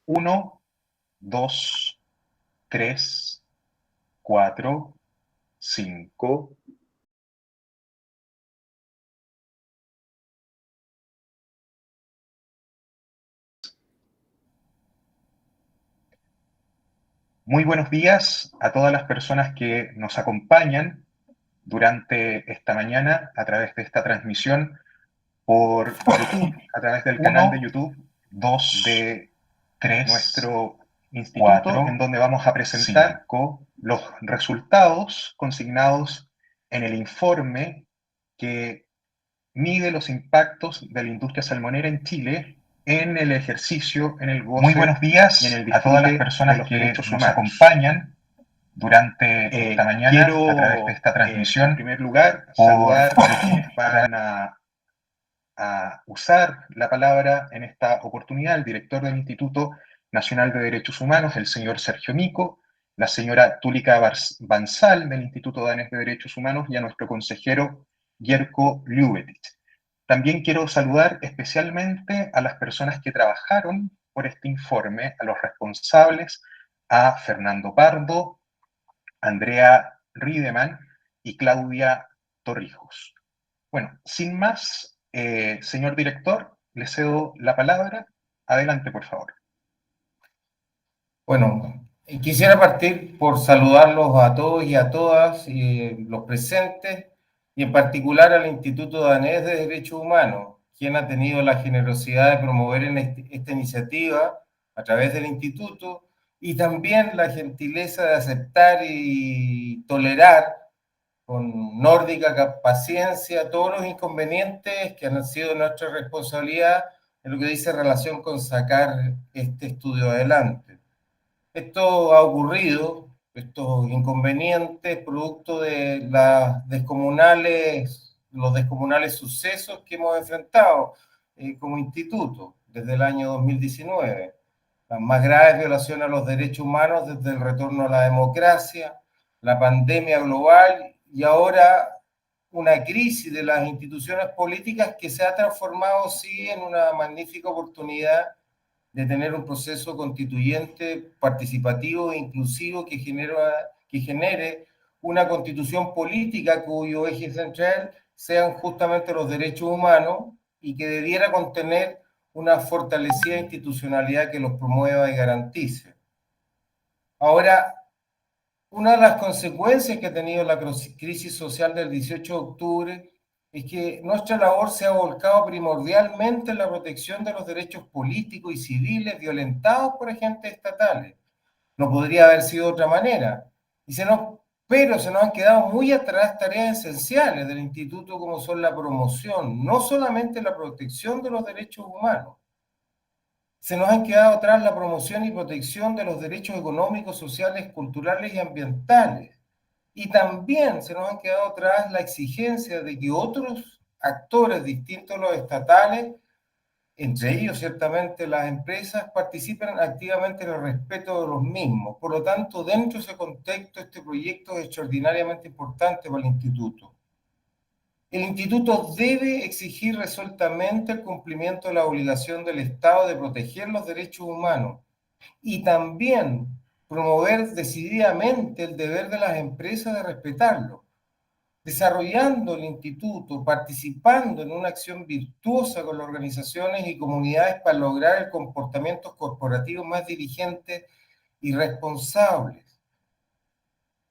Uno, dos, tres, cuatro, cinco. Muy buenos días a todas las personas que nos acompañan durante esta mañana a través de esta transmisión por YouTube, a través del canal de YouTube 2 de 3, nuestro instituto, en donde vamos a presentar los resultados consignados en el informe que mide los impactos de la industria salmonera en Chile en el ejercicio, en el goce. Muy buenos días y en el a todas las personas que nos acompañan durante esta mañana a través de esta transmisión. En primer lugar, saludar a quienes van a usar la palabra en esta oportunidad, el director del Instituto Nacional de Derechos Humanos, el señor Sergio Mico, la señora Túlica Banzal del Instituto Danés de Derechos Humanos y a nuestro consejero Jerko Ljubetich. También quiero saludar especialmente a las personas que trabajaron por este informe, a los responsables, a Fernando Pardo, Andrea Riedemann y Claudia Torrijos. Bueno, sin más, señor director, le cedo la palabra. Adelante, por favor. Bueno, quisiera partir por saludarlos a todos y a todas los presentes y en particular al Instituto Danés de Derechos Humanos, quien ha tenido la generosidad de promover esta iniciativa a través del instituto y también la gentileza de aceptar y tolerar con nórdica paciencia todos los inconvenientes que han sido nuestra responsabilidad en lo que dice relación con sacar este estudio adelante. Esto ha ocurrido, estos inconvenientes, producto de los descomunales sucesos que hemos enfrentado como instituto desde el año 2019. Las más graves violaciones a los derechos humanos desde el retorno a la democracia, la pandemia global y ahora una crisis de las instituciones políticas que se ha transformado, sí, en una magnífica oportunidad de tener un proceso constituyente, participativo e inclusivo que genere una constitución política cuyo eje central sean justamente los derechos humanos y que debiera contener una fortalecida institucionalidad que los promueva y garantice. Ahora, una de las consecuencias que ha tenido la crisis social del 18 de octubre es que nuestra labor se ha volcado primordialmente en la protección de los derechos políticos y civiles violentados por agentes estatales. No podría haber sido de otra manera. Pero se nos han quedado muy atrás tareas esenciales del instituto como son la promoción, no solamente la protección de los derechos humanos. Se nos han quedado atrás la promoción y protección de los derechos económicos, sociales, culturales y ambientales. Y también se nos han quedado atrás la exigencia de que otros actores distintos a los estatales, entre ellos ciertamente las empresas, participen activamente en el respeto de los mismos. Por lo tanto, dentro de ese contexto, este proyecto es extraordinariamente importante para el instituto. El instituto debe exigir resueltamente el cumplimiento de la obligación del Estado de proteger los derechos humanos y también promover decididamente el deber de las empresas de respetarlo, desarrollando el instituto, participando en una acción virtuosa con las organizaciones y comunidades para lograr el comportamiento corporativo más diligente y responsable.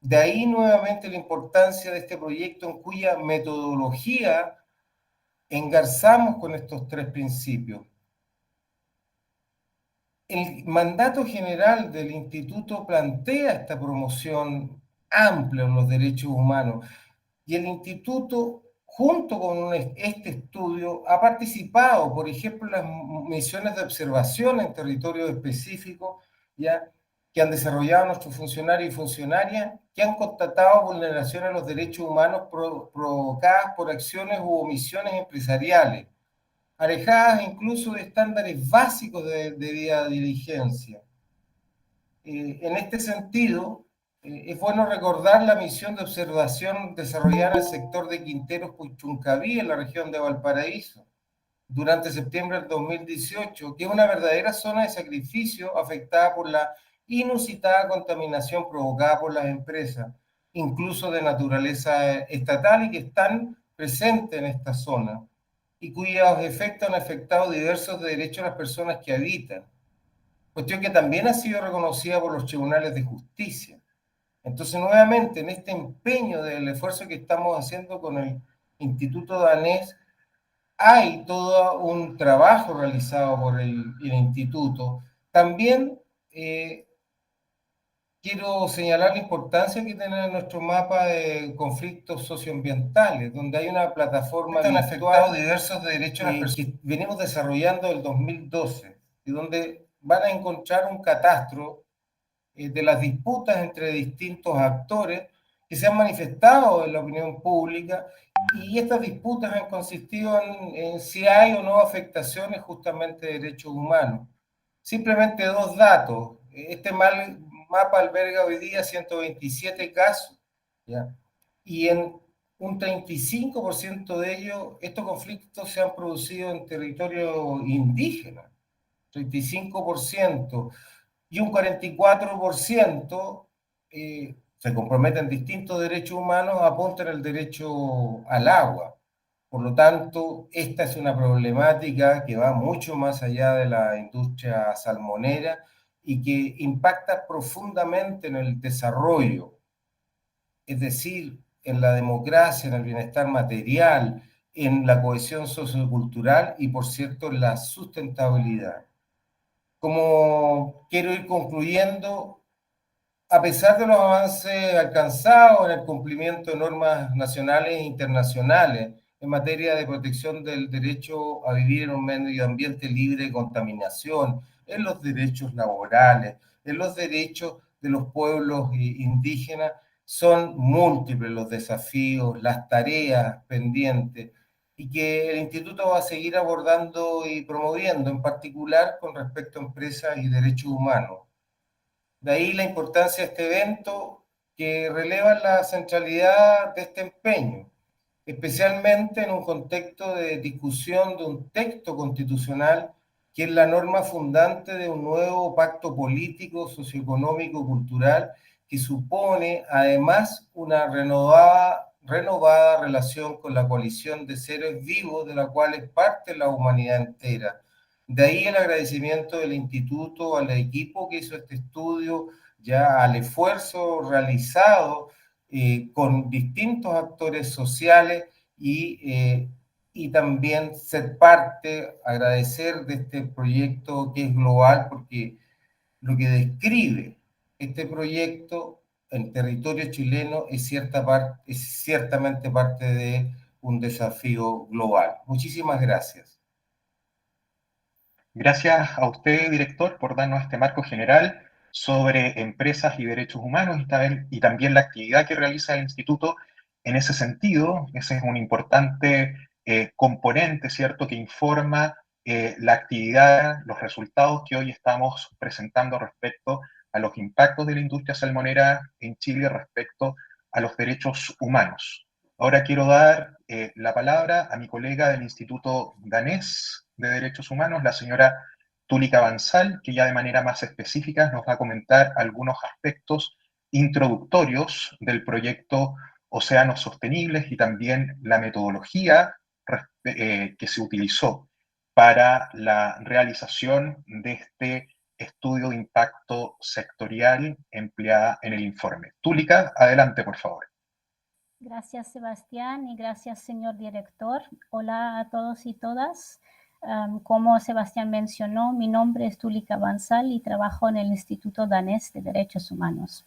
De ahí nuevamente la importancia de este proyecto en cuya metodología engarzamos con estos tres principios. El mandato general del instituto plantea esta promoción amplia de los derechos humanos y el instituto, junto con este estudio, ha participado, por ejemplo, en las misiones de observación en territorios específicos, ¿ya?, que han desarrollado nuestros funcionarios y funcionarias, que han constatado vulneraciones a los derechos humanos provocadas por acciones u omisiones empresariales, alejadas incluso de estándares básicos de debida diligencia. En este sentido, es bueno recordar la misión de observación desarrollada en el sector de Quinteros Puchuncaví, en la región de Valparaíso, durante septiembre del 2018, que es una verdadera zona de sacrificio afectada por la inusitada contaminación provocada por las empresas, incluso de naturaleza estatal, y que están presentes en esta zona y cuyos efectos han afectado diversos derechos de las personas que habitan, cuestión que también ha sido reconocida por los tribunales de justicia. Entonces, nuevamente, en este empeño del esfuerzo que estamos haciendo con el Instituto Danés, hay todo un trabajo realizado por el instituto. También quiero señalar la importancia que tiene nuestro mapa de conflictos socioambientales, donde hay una plataforma Han virtual afectado diversos derechos a las personas. que venimos desarrollando el 2012, y donde van a encontrar un catastro de las disputas entre distintos actores que se han manifestado en la opinión pública, y estas disputas han consistido en si hay o no afectaciones justamente de derechos humanos. Simplemente dos datos. Este mapa alberga hoy día 127 casos, ¿ya? Y en un 35% de ellos, estos conflictos se han producido en territorio indígena, 35%, y un 44% se comprometen distintos derechos humanos, apuntan el derecho al agua. Por lo tanto, esta es una problemática que va mucho más allá de la industria salmonera y que impacta profundamente en el desarrollo, es decir, en la democracia, en el bienestar material, en la cohesión sociocultural y, por cierto, en la sustentabilidad. Como quiero ir concluyendo, a pesar de los avances alcanzados en el cumplimiento de normas nacionales e internacionales en materia de protección del derecho a vivir en un medio ambiente libre de contaminación, en los derechos laborales, en los derechos de los pueblos indígenas, son múltiples los desafíos, las tareas pendientes, y que el instituto va a seguir abordando y promoviendo, en particular con respecto a empresas y derechos humanos. De ahí la importancia de este evento, que releva la centralidad de este empeño, especialmente en un contexto de discusión de un texto constitucional que es la norma fundante de un nuevo pacto político, socioeconómico, cultural, que supone además una renovada relación con la coalición de seres vivos de la cual es parte la humanidad entera. De ahí el agradecimiento del instituto al equipo que hizo este estudio, ya al esfuerzo realizado con distintos actores sociales, y también ser parte, agradecer de este proyecto que es global, porque lo que describe este proyecto en territorio chileno es ciertamente parte de un desafío global. Muchísimas gracias. Gracias a usted, director, por darnos este marco general sobre empresas y derechos humanos y también la actividad que realiza el instituto en ese sentido. Ese es un importante componente, ¿cierto?, que informa la actividad, los resultados que hoy estamos presentando respecto a los impactos de la industria salmonera en Chile respecto a los derechos humanos. Ahora quiero dar la palabra a mi colega del Instituto Danés de Derechos Humanos, la señora Túlica Bansal, que ya de manera más específica nos va a comentar algunos aspectos introductorios del proyecto Océanos Sostenibles y también la metodología que se utilizó para la realización de este estudio de impacto sectorial empleada en el informe. Túlica, adelante, por favor. Gracias, Sebastián, y gracias, señor director. Hola a todos y todas. Como Sebastián mencionó, mi nombre es Túlica Bansal y trabajo en el Instituto Danés de Derechos Humanos.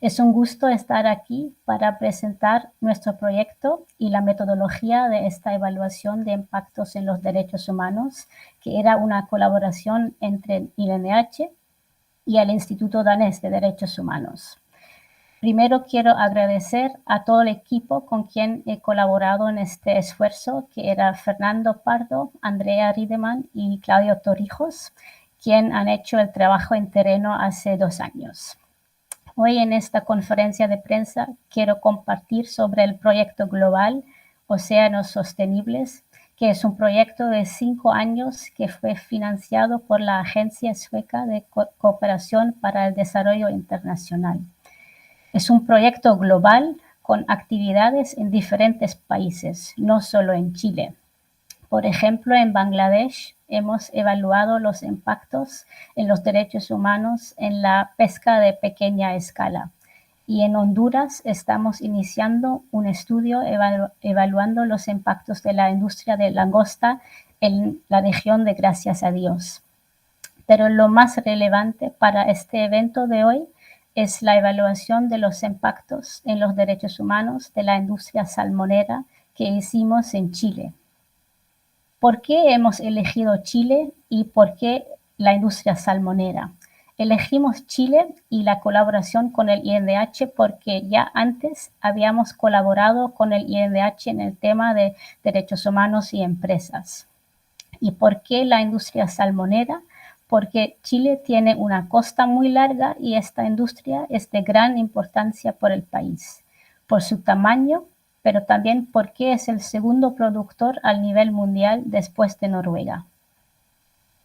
Es un gusto estar aquí para presentar nuestro proyecto y la metodología de esta evaluación de impactos en los derechos humanos, que era una colaboración entre el INH y el Instituto Danés de Derechos Humanos. Primero quiero agradecer a todo el equipo con quien he colaborado en este esfuerzo, que era Fernando Pardo, Andrea Riedemann y Claudio Torrijos, quien han hecho el trabajo en terreno hace 2 años. Hoy en esta conferencia de prensa quiero compartir sobre el proyecto global Océanos Sostenibles, que es un proyecto de 5 años que fue financiado por la Agencia Sueca de Cooperación para el Desarrollo Internacional. Es un proyecto global con actividades en diferentes países, no solo en Chile. Por ejemplo, en Bangladesh hemos evaluado los impactos en los derechos humanos en la pesca de pequeña escala. Y en Honduras estamos iniciando un estudio evaluando los impactos de la industria de langosta en la región de Gracias a Dios. Pero lo más relevante para este evento de hoy es la evaluación de los impactos en los derechos humanos de la industria salmonera que hicimos en Chile. ¿Por qué hemos elegido Chile y por qué la industria salmonera? Elegimos Chile y la colaboración con el INDH porque ya antes habíamos colaborado con el INDH en el tema de derechos humanos y empresas. ¿Y por qué la industria salmonera? Porque Chile tiene una costa muy larga y esta industria es de gran importancia por el país, por su tamaño, pero también porque es el segundo productor al nivel mundial después de Noruega.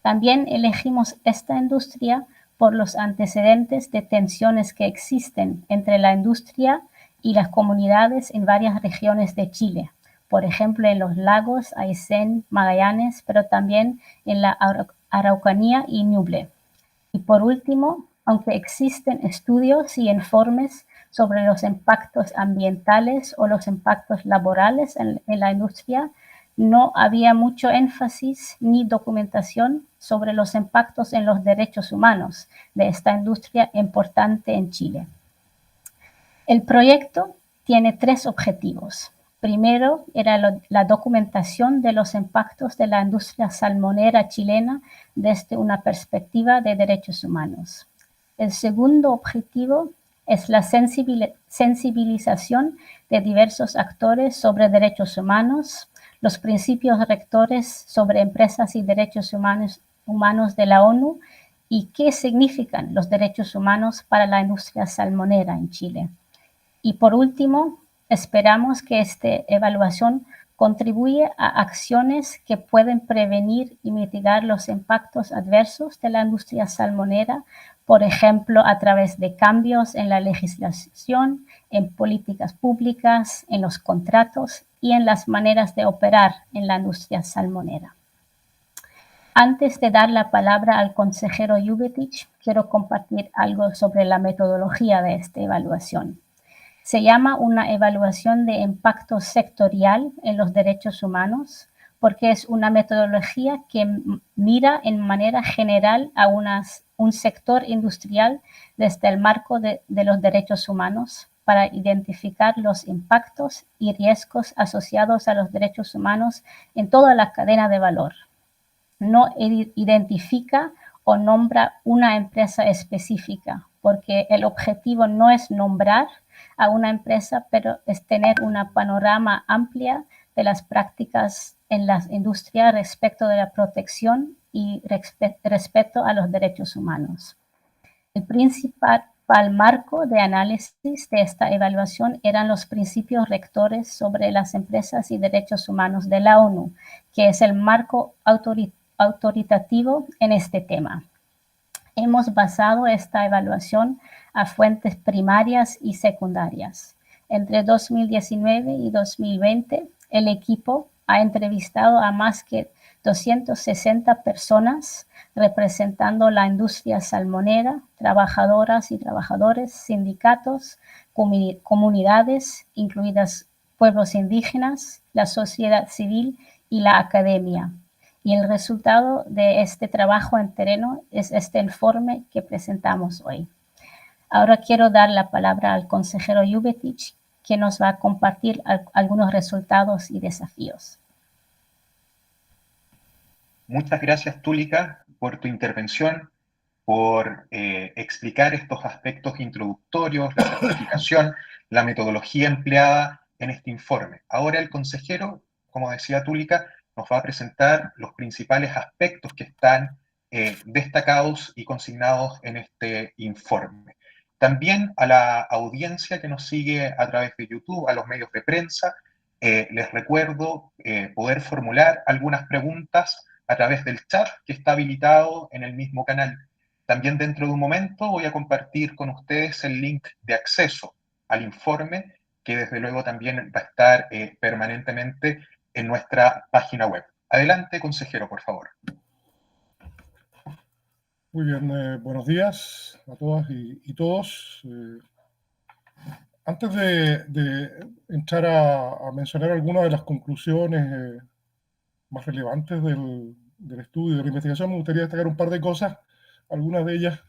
También elegimos esta industria por los antecedentes de tensiones que existen entre la industria y las comunidades en varias regiones de Chile, por ejemplo en los lagos Aysén, Magallanes, pero también en la Araucanía y Ñuble. Y por último, aunque existen estudios y informes sobre los impactos ambientales o los impactos laborales en la industria, no había mucho énfasis ni documentación sobre los impactos en los derechos humanos de esta industria importante en Chile. El proyecto tiene 3 objetivos. Primero era la documentación de los impactos de la industria salmonera chilena desde una perspectiva de derechos humanos. El segundo objetivo es la sensibilización de diversos actores sobre derechos humanos, los principios rectores sobre empresas y derechos humanos de la ONU y qué significan los derechos humanos para la industria salmonera en Chile. Y por último, esperamos que esta evaluación contribuya a acciones que pueden prevenir y mitigar los impactos adversos de la industria salmonera, por ejemplo, a través de cambios en la legislación, en políticas públicas, en los contratos y en las maneras de operar en la industria salmonera. Antes de dar la palabra al consejero Jubetich, quiero compartir algo sobre la metodología de esta evaluación. Se llama una evaluación de impacto sectorial en los derechos humanos porque es una metodología que mira en manera general a un sector industrial desde el marco de los derechos humanos para identificar los impactos y riesgos asociados a los derechos humanos en toda la cadena de valor. No identifica o nombra una empresa específica, porque el objetivo no es nombrar a una empresa, pero es tener una panorama amplia de las prácticas en la industria respecto de la protección y respeto a los derechos humanos. El principal marco de análisis de esta evaluación eran los principios rectores sobre las empresas y derechos humanos de la ONU, que es el marco autoritativo en este tema. Hemos basado esta evaluación a fuentes primarias y secundarias. Entre 2019 y 2020, el equipo ha entrevistado a más que 260 personas representando la industria salmonera, trabajadoras y trabajadores, sindicatos, comunidades, incluidas pueblos indígenas, la sociedad civil y la academia. Y el resultado de este trabajo en terreno es este informe que presentamos hoy. Ahora quiero dar la palabra al consejero Jubetich, que nos va a compartir algunos resultados y desafíos. Muchas gracias, Túlica, por tu intervención, por explicar estos aspectos introductorios, la certificación, la metodología empleada en este informe. Ahora el consejero, como decía Túlica, nos va a presentar los principales aspectos que están destacados y consignados en este informe. También a la audiencia que nos sigue a través de YouTube, a los medios de prensa, Les recuerdo poder formular algunas preguntas a través del chat que está habilitado en el mismo canal. También dentro de un momento voy a compartir con ustedes el link de acceso al informe, que desde luego también va a estar permanentemente en nuestra página web. Adelante, consejero, por favor. Muy bien, buenos días a todas y todos. Antes de entrar a mencionar algunas de las conclusiones más relevantes del estudio, de la investigación, me gustaría destacar un par de cosas, algunas de ellas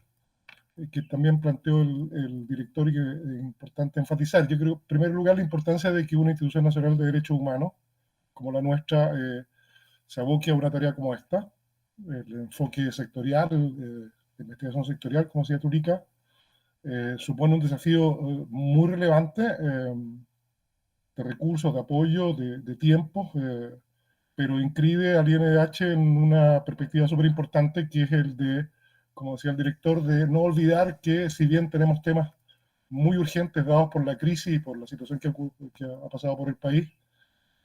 que también planteó el director y que es importante enfatizar. Yo creo, en primer lugar, la importancia de que una institución nacional de derechos humanos, como la nuestra, se aboque a una tarea como esta, el enfoque sectorial, de investigación sectorial, como decía Tulica, supone un desafío muy relevante de recursos, de apoyo, de tiempo, pero inscribe al INDH en una perspectiva súper importante, que es el de, como decía el director, de no olvidar que si bien tenemos temas muy urgentes dados por la crisis y por la situación que ha pasado por el país,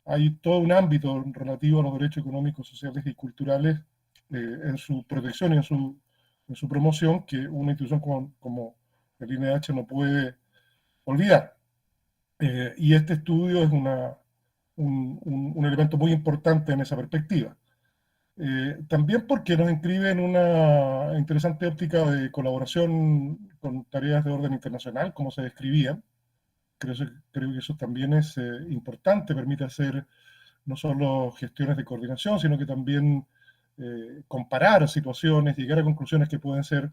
hay todo un ámbito relativo a los derechos económicos, sociales y culturales en su protección y en su promoción, que una institución como el INDH no puede olvidar. Y este estudio es un elemento muy importante en esa perspectiva. También porque nos inscribe en una interesante óptica de colaboración con tareas de orden internacional, como se describían. Creo que eso también es importante, permite hacer no solo gestiones de coordinación, sino que también comparar situaciones, llegar a conclusiones que pueden ser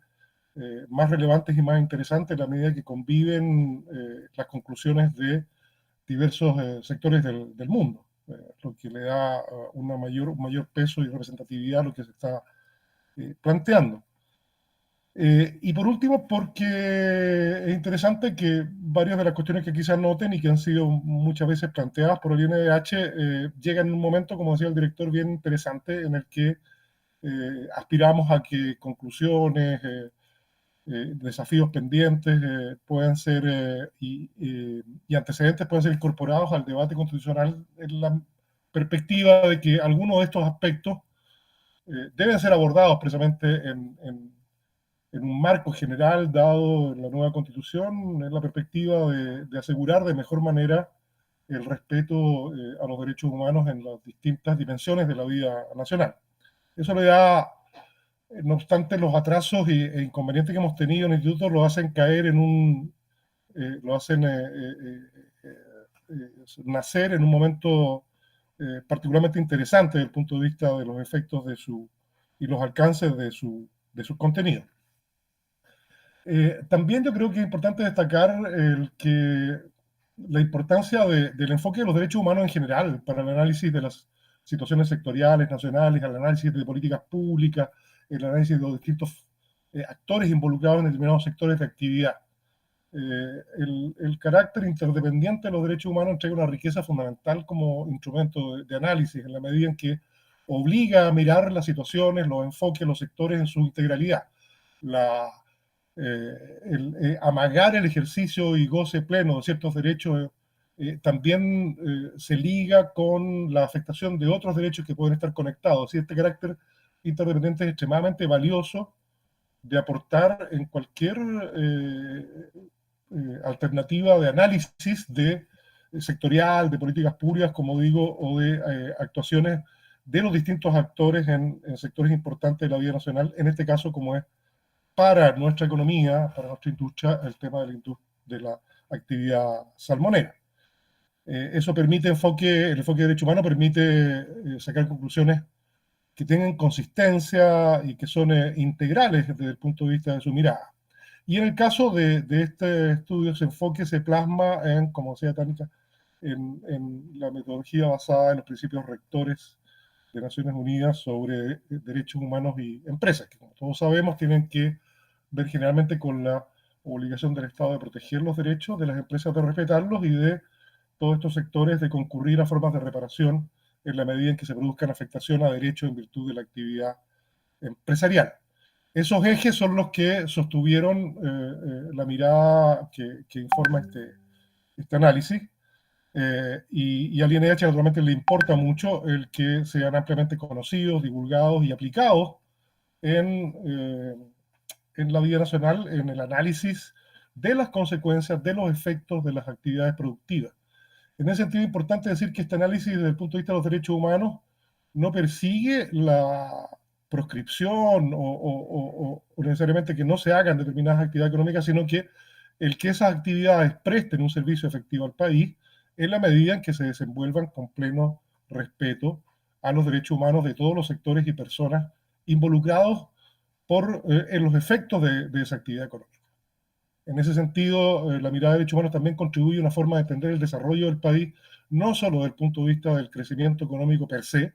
más relevantes y más interesantes a la medida que conviven las conclusiones de diversos sectores del mundo, lo que le da un mayor peso y representatividad a lo que se está planteando. Y por último, porque es interesante que varias de las cuestiones que quizás noten y que han sido muchas veces planteadas por el INDH llegan en un momento, como decía el director, bien interesante en el que aspiramos a que conclusiones, desafíos pendientes puedan ser y antecedentes puedan ser incorporados al debate constitucional en la perspectiva de que algunos de estos aspectos deben ser abordados precisamente en un marco general dado en la nueva constitución, en la perspectiva de asegurar de mejor manera el respeto a los derechos humanos en las distintas dimensiones de la vida nacional. Eso le da, no obstante, los atrasos e inconvenientes que hemos tenido en el instituto lo hacen caer en lo hacen nacer en un momento particularmente interesante desde el punto de vista de los efectos y los alcances de sus contenidos. También yo creo que es importante destacar la importancia del enfoque de los derechos humanos en general para el análisis de las situaciones sectoriales, nacionales, el análisis de políticas públicas, el análisis de los distintos actores involucrados en determinados sectores de actividad. El carácter interdependiente de los derechos humanos entrega una riqueza fundamental como instrumento de análisis, en la medida en que obliga a mirar las situaciones, los enfoques, los sectores en su integralidad. Amagar el ejercicio y goce pleno de ciertos derechos también se liga con la afectación de otros derechos que pueden estar conectados. Y este carácter interdependiente es extremadamente valioso de aportar en cualquier alternativa de análisis sectorial, de políticas públicas, como digo, o de actuaciones de los distintos actores en sectores importantes de la vida nacional, en este caso como es para nuestra economía, para nuestra industria, el tema de la actividad salmonera. Eso permite el enfoque de derecho humano permite sacar conclusiones que tengan consistencia y que son integrales desde el punto de vista de su mirada. Y en el caso de este estudio, ese enfoque se plasma en, como decía Tánica, en la metodología basada en los principios rectores de Naciones Unidas sobre derechos humanos y empresas, que como todos sabemos tienen que ver generalmente con la obligación del Estado de proteger los derechos, de las empresas de respetarlos y de todos estos sectores de concurrir a formas de reparación en la medida en que se produzcan afectación a derechos en virtud de la actividad empresarial. Esos ejes son los que sostuvieron la mirada que informa este análisis. y al INH naturalmente le importa mucho el que sean ampliamente conocidos, divulgados y aplicados en la vida nacional, en el análisis de las consecuencias, de los efectos de las actividades productivas. En ese sentido, es importante decir que este análisis desde el punto de vista de los derechos humanos no persigue la proscripción o necesariamente que no se hagan determinadas actividades económicas, sino que el que esas actividades presten un servicio efectivo al país en la medida en que se desenvuelvan con pleno respeto a los derechos humanos de todos los sectores y personas involucrados en los efectos de esa actividad económica. En ese sentido, la mirada de derechos humanos también contribuye a una forma de entender el desarrollo del país, no solo desde el punto de vista del crecimiento económico per se,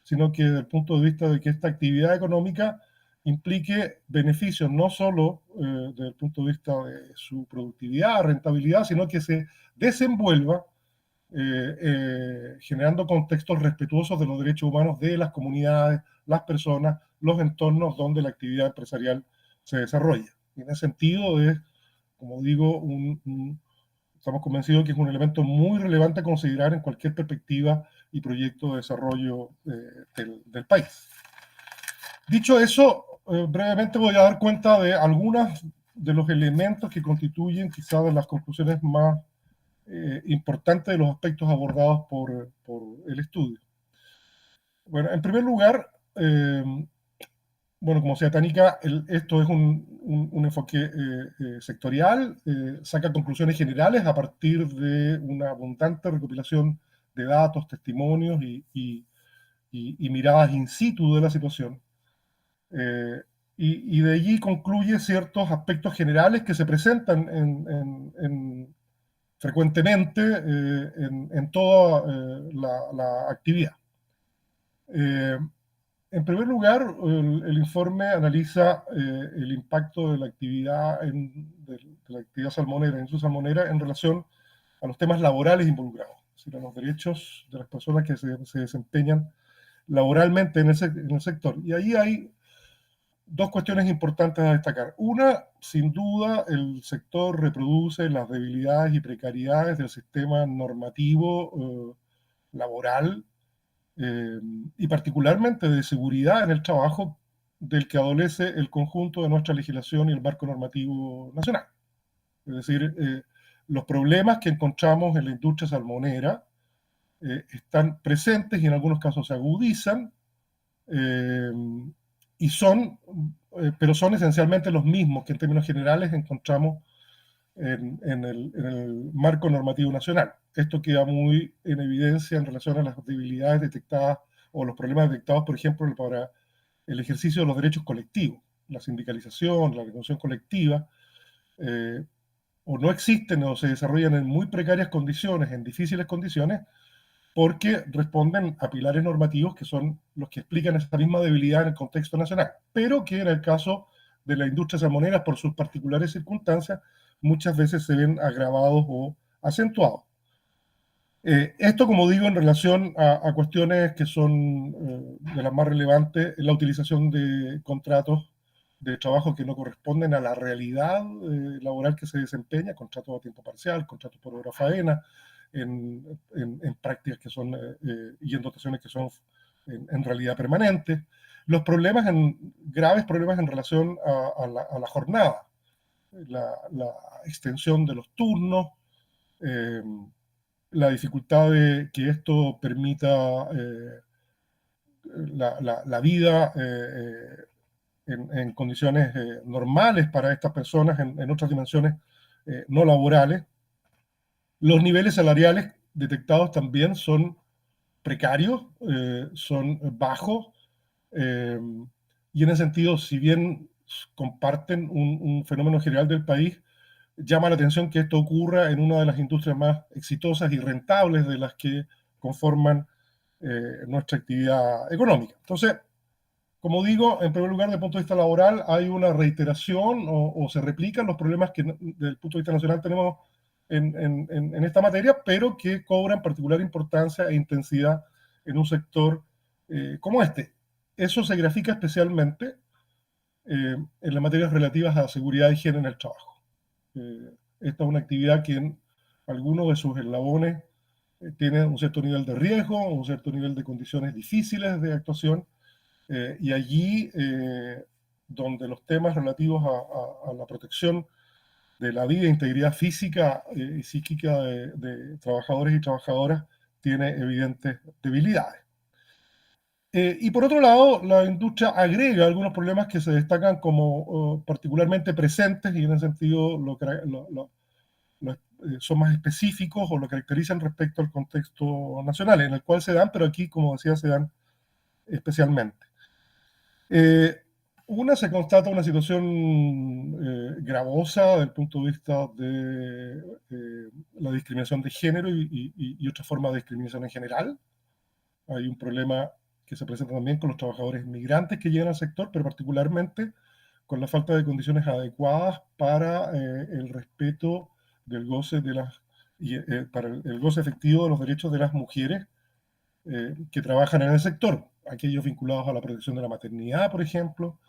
sino que desde el punto de vista de que esta actividad económica implique beneficios no solo desde el punto de vista de su productividad, rentabilidad, sino que se desenvuelva generando contextos respetuosos de los derechos humanos de las comunidades, las personas, los entornos donde la actividad empresarial se desarrolla. Y en ese sentido es, como digo, estamos convencidos que es un elemento muy relevante a considerar en cualquier perspectiva y proyecto de desarrollo del país. Dicho eso, brevemente voy a dar cuenta de algunos de los elementos que constituyen quizás de las conclusiones más importantes de los aspectos abordados por el estudio. Bueno, en primer lugar, bueno, como decía Tánica, esto es un enfoque sectorial, saca conclusiones generales a partir de una abundante recopilación de datos, testimonios y miradas in situ de la situación. Y de allí concluye ciertos aspectos generales que se presentan frecuentemente en toda la actividad. En primer lugar, el informe analiza el impacto de la actividad, de la actividad salmonera, industria salmonera, en relación a los temas laborales involucrados, es decir, a los derechos de las personas que se desempeñan laboralmente en el sector. Y ahí hay dos cuestiones importantes a destacar. Una, sin duda, el sector reproduce las debilidades y precariedades del sistema normativo laboral y particularmente de seguridad en el trabajo del que adolece el conjunto de nuestra legislación y el marco normativo nacional. Es decir, los problemas que encontramos en la industria salmonera están presentes y en algunos casos se agudizan pero son esencialmente los mismos que en términos generales encontramos en el marco normativo nacional. Esto queda muy en evidencia en relación a las debilidades detectadas o los problemas detectados, por ejemplo, para el ejercicio de los derechos colectivos, la sindicalización, la negociación colectiva, o no existen o se desarrollan en muy precarias condiciones, en difíciles condiciones, porque responden a pilares normativos que son los que explican esa misma debilidad en el contexto nacional, pero que en el caso de la industria salmonera, por sus particulares circunstancias, muchas veces se ven agravados o acentuados. Esto, como digo, en relación a cuestiones que son de las más relevantes, la utilización de contratos de trabajo que no corresponden a la realidad laboral que se desempeña, contratos a tiempo parcial, contratos por hora faena, en prácticas que son y en dotaciones que son en realidad permanentes, los problemas graves problemas en relación a la jornada, la extensión de los turnos, la dificultad de que esto permita la vida en condiciones normales para estas personas en otras dimensiones no laborales. Los niveles salariales detectados también son precarios, son bajos, y en ese sentido, si bien comparten un fenómeno general del país, llama la atención que esto ocurra en una de las industrias más exitosas y rentables de las que conforman nuestra actividad económica. Entonces, como digo, en primer lugar, desde el punto de vista laboral, hay una reiteración o se replican los problemas que desde el punto de vista nacional tenemos en esta materia, pero que cobran particular importancia e intensidad en un sector como este. Eso se grafica especialmente en las materias relativas a seguridad y higiene en el trabajo. Esta es una actividad que en algunos de sus eslabones tiene un cierto nivel de riesgo, un cierto nivel de condiciones difíciles de actuación, y allí donde los temas relativos a la protección de la vida e integridad física y psíquica de trabajadores y trabajadoras tiene evidentes debilidades. Y por otro lado, la industria agrega algunos problemas que se destacan como particularmente presentes y en ese sentido son más específicos o lo caracterizan respecto al contexto nacional, en el cual se dan, pero aquí, como decía, se dan especialmente. Se constata una situación gravosa desde el punto de vista de la discriminación de género y otras formas de discriminación en general. Hay un problema que se presenta también con los trabajadores migrantes que llegan al sector, pero particularmente con la falta de condiciones adecuadas para el respeto del goce para el goce efectivo de los derechos de las mujeres que trabajan en el sector, aquellos vinculados a la protección de la maternidad, por ejemplo.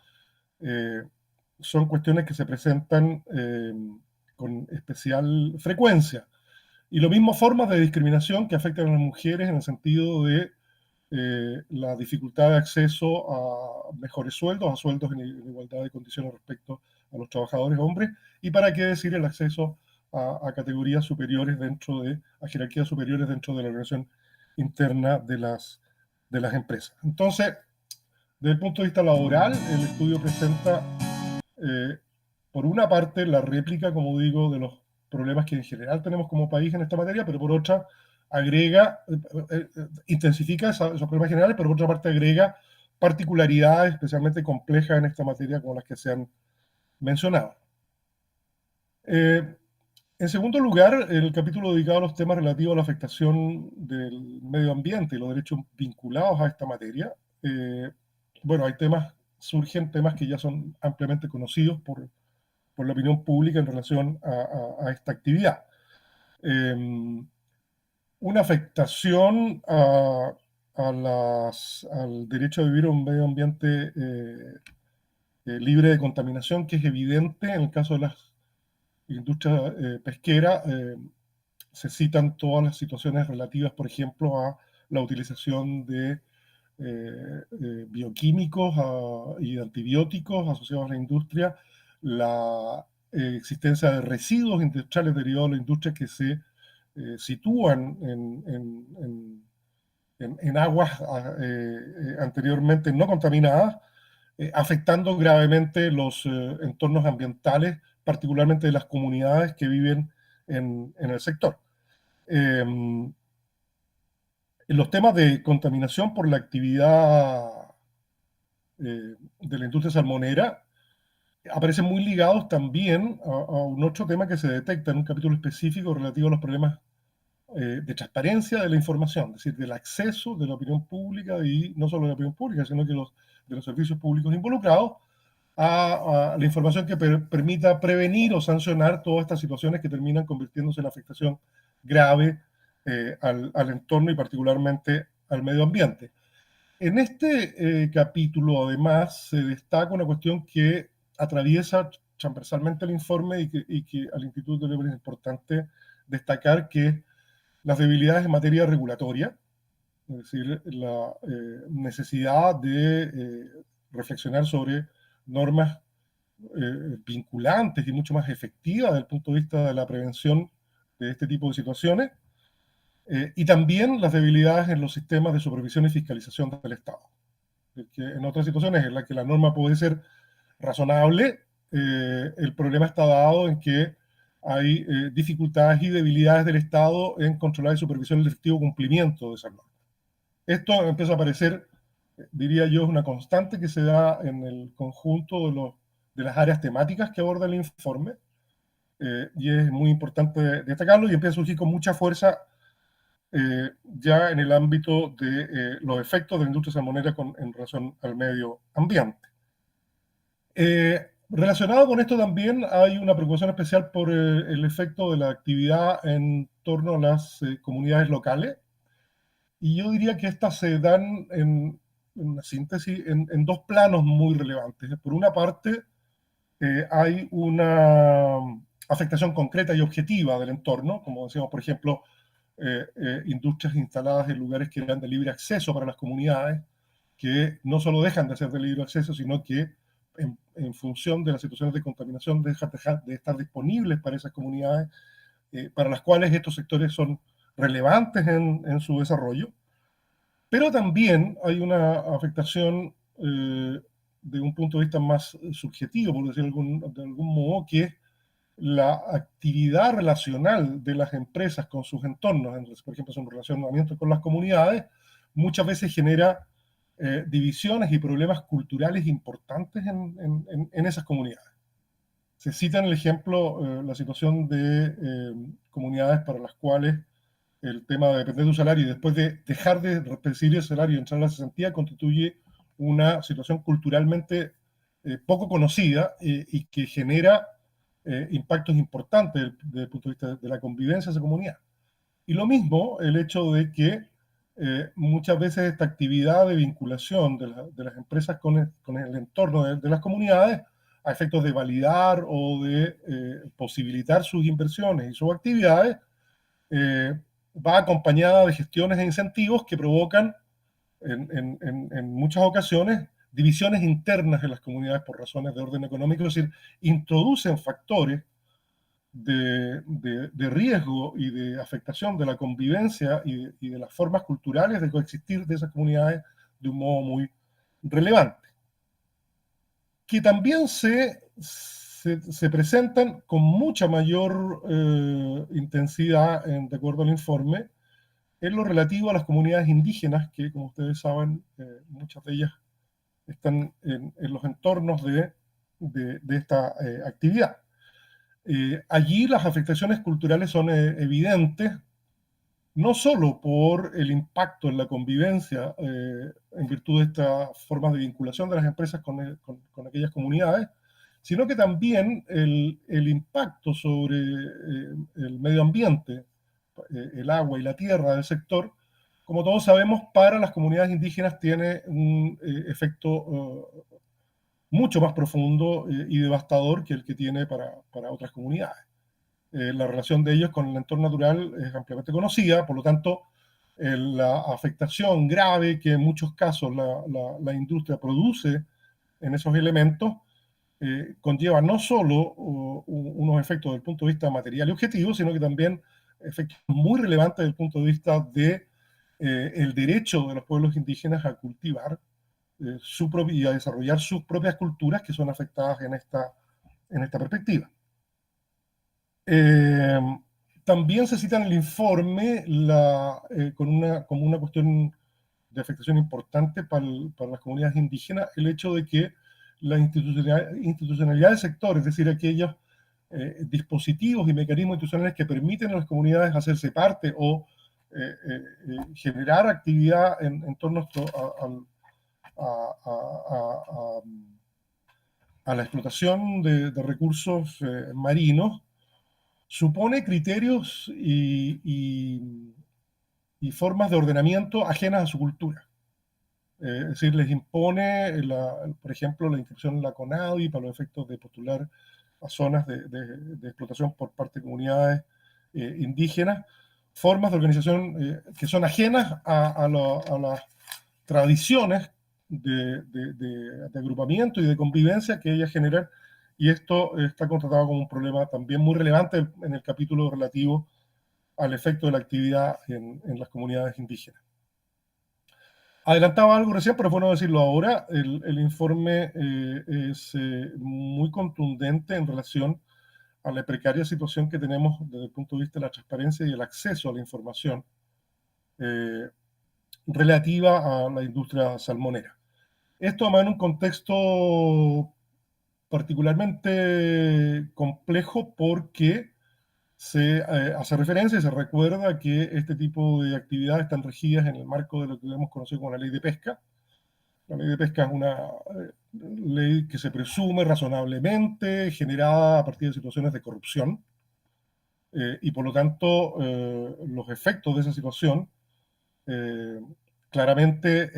Son cuestiones que se presentan con especial frecuencia. Y lo mismo formas de discriminación que afectan a las mujeres en el sentido de la dificultad de acceso a mejores sueldos, a sueldos en igualdad de condiciones respecto a los trabajadores hombres, y para qué decir el acceso a categorías superiores a jerarquías superiores dentro de la organización interna de las empresas. Entonces, desde el punto de vista laboral, el estudio presenta, por una parte, la réplica, como digo, de los problemas que en general tenemos como país en esta materia, pero por otra, intensifica esos problemas generales, pero por otra parte agrega particularidades especialmente complejas en esta materia como las que se han mencionado. En segundo lugar, el capítulo dedicado a los temas relativos a la afectación del medio ambiente y los derechos vinculados a esta materia. Bueno, surgen temas que ya son ampliamente conocidos por la opinión pública en relación a esta actividad. Una afectación al derecho a vivir en un medio ambiente libre de contaminación, que es evidente en el caso de las industrias pesqueras. Se citan todas las situaciones relativas, por ejemplo, a la utilización de bioquímicos y de antibióticos asociados a la industria, la existencia de residuos industriales derivados de la industria que se sitúan en aguas anteriormente no contaminadas, afectando gravemente los entornos ambientales, particularmente de las comunidades que viven en el sector. En los temas de contaminación por la actividad de la industria salmonera aparecen muy ligados también a un otro tema que se detecta en un capítulo específico relativo a los problemas de transparencia de la información, es decir, del acceso de la opinión pública, y no solo de la opinión pública, sino que de los servicios públicos involucrados, a la información que permita prevenir o sancionar todas estas situaciones que terminan convirtiéndose en afectación grave al entorno y particularmente al medio ambiente. En este capítulo, además, se destaca una cuestión que atraviesa transversalmente el informe y que al Instituto de Libre es importante destacar, que las debilidades en materia regulatoria, es decir, la necesidad de reflexionar sobre normas vinculantes y mucho más efectivas desde el punto de vista de la prevención de este tipo de situaciones, y también las debilidades en los sistemas de supervisión y fiscalización del Estado. Porque en otras situaciones en las que la norma puede ser razonable, el problema está dado en que hay dificultades y debilidades del Estado en controlar y supervisar el efectivo cumplimiento de esas normas. Esto empieza a aparecer, diría yo, es una constante que se da en el conjunto de las áreas temáticas que aborda el informe, y es muy importante destacarlo, y empieza a surgir con mucha fuerza ya en el ámbito de los efectos de la industria salmonera en relación al medio ambiente. Relacionado con esto también hay una preocupación especial por el efecto de la actividad en torno a las comunidades locales, y yo diría que estas se dan en una síntesis en dos planos muy relevantes. Por una parte, hay una afectación concreta y objetiva del entorno, como decíamos, por ejemplo, industrias instaladas en lugares que eran de libre acceso para las comunidades, que no solo dejan de ser de libre acceso, sino que en función de las situaciones de contaminación dejan de estar disponibles para esas comunidades, para las cuales estos sectores son relevantes en su desarrollo. Pero también hay una afectación de un punto de vista más subjetivo, por decirlo de algún modo, que es la actividad relacional de las empresas con sus entornos, por ejemplo, su relacionamiento con las comunidades, muchas veces genera divisiones y problemas culturales importantes en esas comunidades. Se cita en el ejemplo la situación de comunidades para las cuales el tema de depender de un salario y después de dejar de recibir el salario y entrar a la cesantía constituye una situación culturalmente poco conocida y que genera impactos importantes desde el punto de vista de la convivencia de esa comunidad. Y lo mismo el hecho de que muchas veces esta actividad de vinculación de las empresas con el entorno de las comunidades a efectos de validar o de posibilitar sus inversiones y sus actividades, va acompañada de gestiones e incentivos que provocan en muchas ocasiones divisiones internas en las comunidades por razones de orden económico, es decir, introducen factores de riesgo y de afectación de la convivencia y de las formas culturales de coexistir de esas comunidades de un modo muy relevante. Que también se presentan con mucha mayor intensidad, de acuerdo al informe, en lo relativo a las comunidades indígenas, que como ustedes saben, muchas de ellas están en los entornos de esta actividad. Allí las afectaciones culturales son evidentes, no solo por el impacto en la convivencia en virtud de estas formas de vinculación de las empresas con aquellas comunidades, sino que también el impacto sobre el medio ambiente, el agua y la tierra del sector, como todos sabemos, para las comunidades indígenas tiene un efecto mucho más profundo y devastador que el que tiene para otras comunidades. La relación de ellos con el entorno natural es ampliamente conocida, por lo tanto, la afectación grave que en muchos casos la industria produce en esos elementos conlleva no solo unos efectos desde el punto de vista material y objetivo, sino que también efectos muy relevantes desde el punto de vista de el derecho de los pueblos indígenas a cultivar y a desarrollar sus propias culturas que son afectadas en esta perspectiva. También se cita en el informe como una cuestión de afectación importante para las comunidades indígenas el hecho de que la institucionalidad del sector, es decir, aquellos dispositivos y mecanismos institucionales que permiten a las comunidades hacerse parte o generar actividad en torno a la explotación de recursos marinos, supone criterios y formas de ordenamiento ajenas a su cultura. Es decir, les impone, por ejemplo, la inscripción en la CONADI para los efectos de postular a zonas de explotación por parte de comunidades indígenas, formas de organización que son ajenas a las tradiciones de agrupamiento y de convivencia que ellas generan, y esto está constatado como un problema también muy relevante en el capítulo relativo al efecto de la actividad en las comunidades indígenas. Adelantaba algo recién, pero es bueno decirlo ahora. El informe es muy contundente en relación a la precaria situación que tenemos desde el punto de vista de la transparencia y el acceso a la información relativa a la industria salmonera. Esto además en un contexto particularmente complejo porque se hace referencia y se recuerda que este tipo de actividades están regidas en el marco de lo que hemos conocido como la ley de pesca. La ley de pesca es una ley que se presume razonablemente generada a partir de situaciones de corrupción y por lo tanto los efectos de esa situación claramente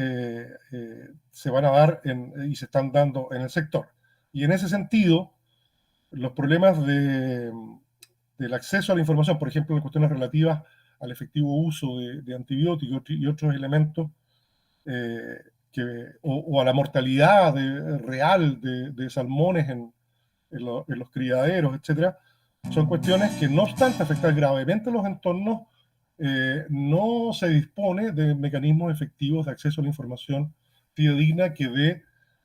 se van a dar y se están dando en el sector. Y en ese sentido, los problemas del acceso a la información, por ejemplo, en cuestiones relativas al efectivo uso de antibióticos y otros elementos, o a la mortalidad real de salmones en los criaderos, etcétera, son cuestiones que, no obstante afectar gravemente los entornos, no se dispone de mecanismos efectivos de acceso a la información fidedigna que dé,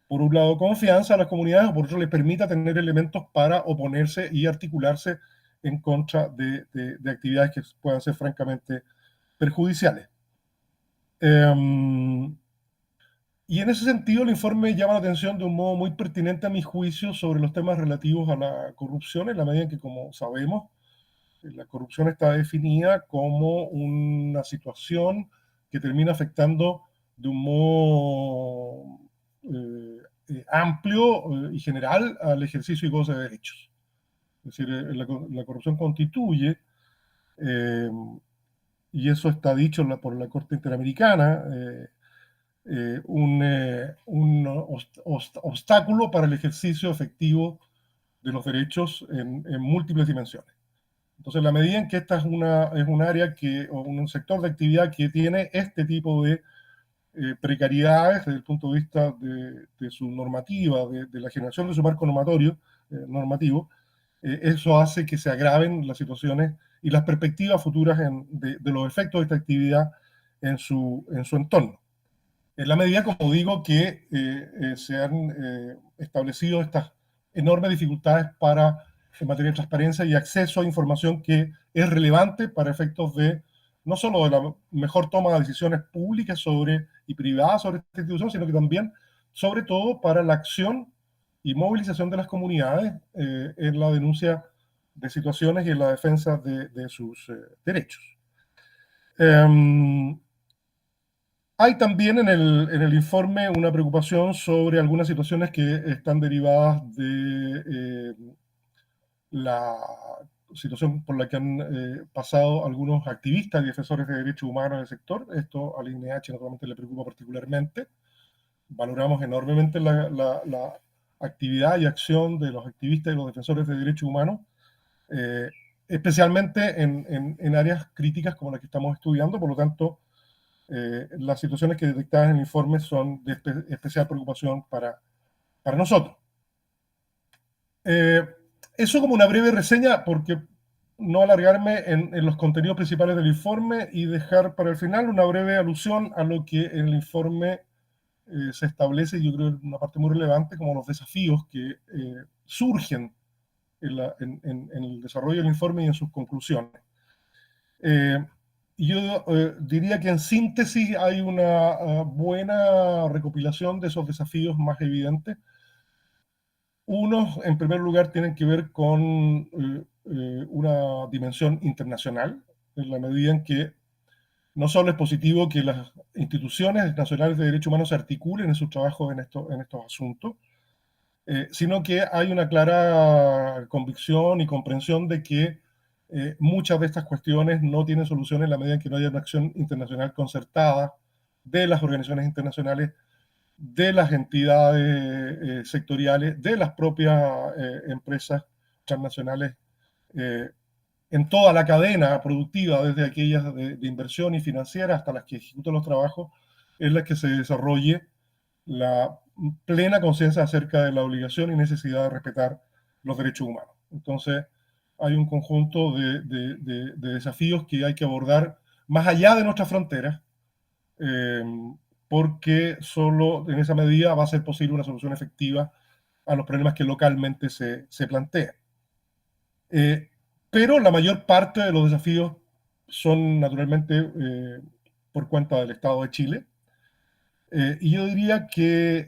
por un lado, confianza a las comunidades, o por otro, les permita tener elementos para oponerse y articularse en contra de actividades que puedan ser francamente perjudiciales. Y en ese sentido, el informe llama la atención de un modo muy pertinente, a mi juicio, sobre los temas relativos a la corrupción, en la medida en que, como sabemos, la corrupción está definida como una situación que termina afectando de un modo amplio y general al ejercicio y goce de derechos. Es decir, la corrupción constituye, y eso está dicho por la Corte Interamericana, un obstáculo para el ejercicio efectivo de los derechos en múltiples dimensiones. Entonces, la medida en que esta es un área o un sector de actividad que tiene este tipo de precariedades desde el punto de vista de su normativa, de la generación de su marco normativo, eso hace que se agraven las situaciones y las perspectivas futuras de los efectos de esta actividad en su entorno. En la medida, como digo, que se han establecido estas enormes dificultades en materia de transparencia y acceso a información que es relevante para efectos de no solo de la mejor toma de decisiones públicas y privadas sobre esta institución, sino que también, sobre todo, para la acción y movilización de las comunidades en la denuncia de situaciones y en la defensa de sus derechos. Hay también en el informe una preocupación sobre algunas situaciones que están derivadas de la situación por la que han pasado algunos activistas y defensores de derechos humanos en el sector. Esto al INH naturalmente le preocupa particularmente. Valoramos enormemente la actividad y acción de los activistas y los defensores de derechos humanos, especialmente en áreas críticas como las que estamos estudiando. Por lo tanto, las situaciones que detectadas en el informe son de especial preocupación para nosotros. Eso como una breve reseña, porque no alargarme en los contenidos principales del informe y dejar para el final una breve alusión a lo que en el informe se establece, y yo creo que es una parte muy relevante, como los desafíos que surgen en el desarrollo del informe y en sus conclusiones. Yo diría que en síntesis hay una buena recopilación de esos desafíos más evidentes. Unos, en primer lugar, tienen que ver con una dimensión internacional, en la medida en que no solo es positivo que las instituciones nacionales de derechos humanos se articulen en sus trabajos en estos asuntos, sino que hay una clara convicción y comprensión de que muchas de estas cuestiones no tienen solución en la medida en que no haya una acción internacional concertada de las organizaciones internacionales, de las entidades sectoriales, de las propias empresas transnacionales, en toda la cadena productiva, desde aquellas de inversión y financiera hasta las que ejecutan los trabajos, en las que se desarrolle la plena conciencia acerca de la obligación y necesidad de respetar los derechos humanos. Entonces, hay un conjunto de desafíos que hay que abordar más allá de nuestras fronteras, porque solo en esa medida va a ser posible una solución efectiva a los problemas que localmente se plantean. Pero la mayor parte de los desafíos son naturalmente por cuenta del Estado de Chile. Y yo diría que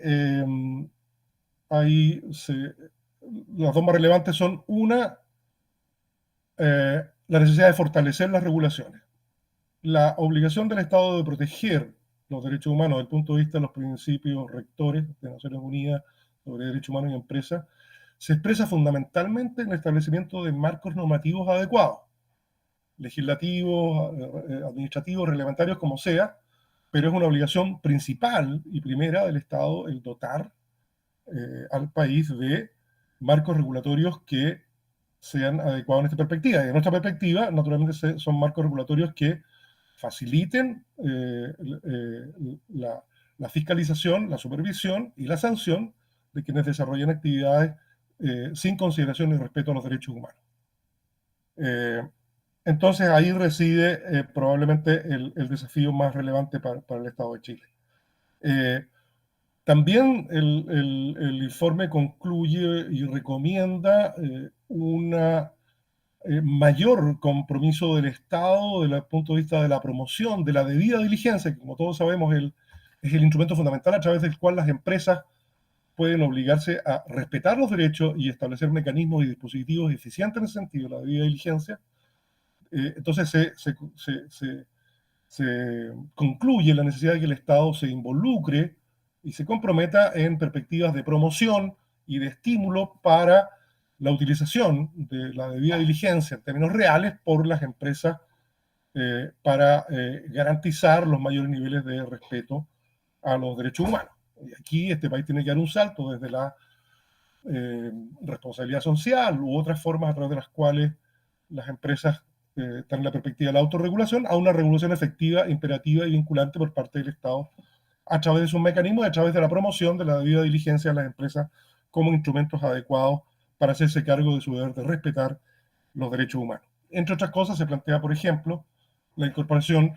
las dos más relevantes son, una, la necesidad de fortalecer las regulaciones. La obligación del Estado de proteger los derechos humanos desde el punto de vista de los principios rectores de Naciones Unidas sobre derechos humanos y empresas se expresa fundamentalmente en el establecimiento de marcos normativos adecuados, legislativos, administrativos, reglamentarios, como sea, pero es una obligación principal y primera del Estado el dotar al país de marcos regulatorios que sean adecuados en esta perspectiva. Y en nuestra perspectiva, naturalmente, son marcos regulatorios que faciliten la fiscalización, la supervisión y la sanción de quienes desarrollan actividades sin consideración y respeto a los derechos humanos. Entonces ahí reside probablemente el desafío más relevante para el Estado de Chile. También el informe concluye y recomienda un mayor compromiso del Estado desde el punto de vista de la promoción, de la debida diligencia, que como todos sabemos es el instrumento fundamental a través del cual las empresas pueden obligarse a respetar los derechos y establecer mecanismos y dispositivos eficientes en ese sentido, la debida diligencia. Entonces se concluye la necesidad de que el Estado se involucre y se comprometa en perspectivas de promoción y de estímulo para la utilización de la debida diligencia en términos reales por las empresas para garantizar los mayores niveles de respeto a los derechos humanos. Y aquí este país tiene que dar un salto desde la responsabilidad social u otras formas a través de las cuales las empresas están en la perspectiva de la autorregulación a una regulación efectiva, imperativa y vinculante por parte del Estado a través de sus mecanismos y a través de la promoción de la debida diligencia de las empresas como instrumentos adecuados para hacerse cargo de su deber de respetar los derechos humanos. Entre otras cosas, se plantea, por ejemplo, la incorporación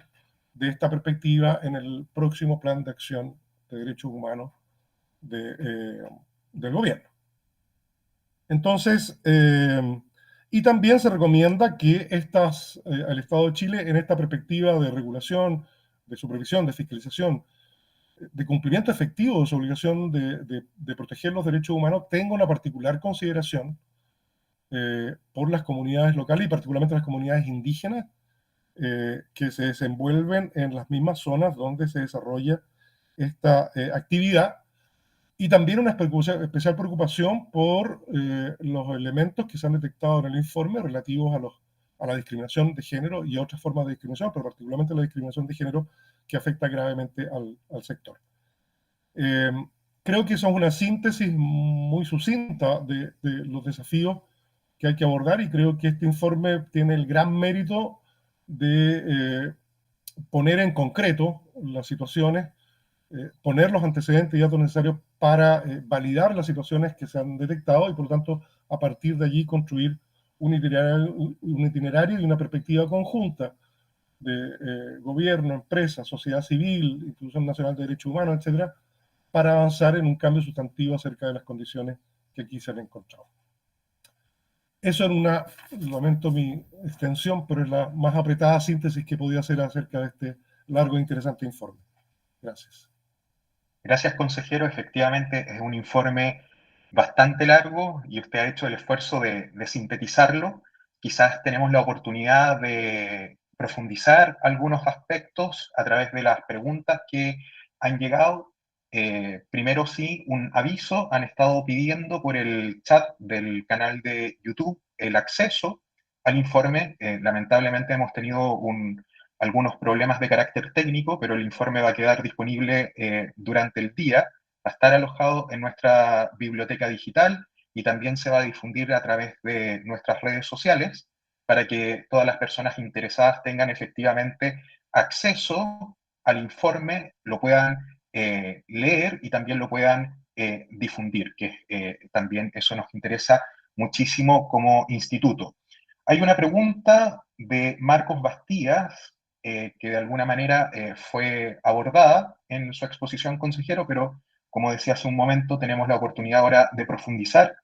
de esta perspectiva en el próximo plan de acción de derechos humanos del gobierno. Entonces, y también se recomienda que al Estado de Chile, en esta perspectiva de regulación, de supervisión, de fiscalización, de cumplimiento efectivo de su obligación de proteger los derechos humanos, tenga una particular consideración por las comunidades locales y particularmente las comunidades indígenas que se desenvuelven en las mismas zonas donde se desarrolla esta actividad, y también una especial preocupación por los elementos que se han detectado en el informe relativos a la discriminación de género y a otras formas de discriminación, pero particularmente la discriminación de género que afecta gravemente al sector. Creo que eso es una síntesis muy sucinta de los desafíos que hay que abordar, y creo que este informe tiene el gran mérito de poner en concreto las situaciones, poner los antecedentes y datos necesarios para validar las situaciones que se han detectado y por lo tanto a partir de allí construir un itinerario y una perspectiva conjunta de gobierno, empresa, sociedad civil, Institución Nacional de Derechos Humanos, etcétera, para avanzar en un cambio sustantivo acerca de las condiciones que aquí se han encontrado. Eso lamento mi extensión, pero es la más apretada síntesis que podía hacer acerca de este largo e interesante informe. Gracias. Gracias, consejero. Efectivamente, es un informe bastante largo y usted ha hecho el esfuerzo de sintetizarlo. Quizás tenemos la oportunidad de profundizar algunos aspectos a través de las preguntas que han llegado. Primero, sí, un aviso. Han estado pidiendo por el chat del canal de YouTube el acceso al informe. Lamentablemente hemos tenido algunos problemas de carácter técnico, pero el informe va a quedar disponible durante el día, va a estar alojado en nuestra biblioteca digital y también se va a difundir a través de nuestras redes sociales para que todas las personas interesadas tengan efectivamente acceso al informe, lo puedan leer y también lo puedan difundir, que también eso nos interesa muchísimo como instituto. Hay una pregunta de Marcos Bastías que de alguna manera fue abordada en su exposición, consejero, pero como decía hace un momento, tenemos la oportunidad ahora de profundizar.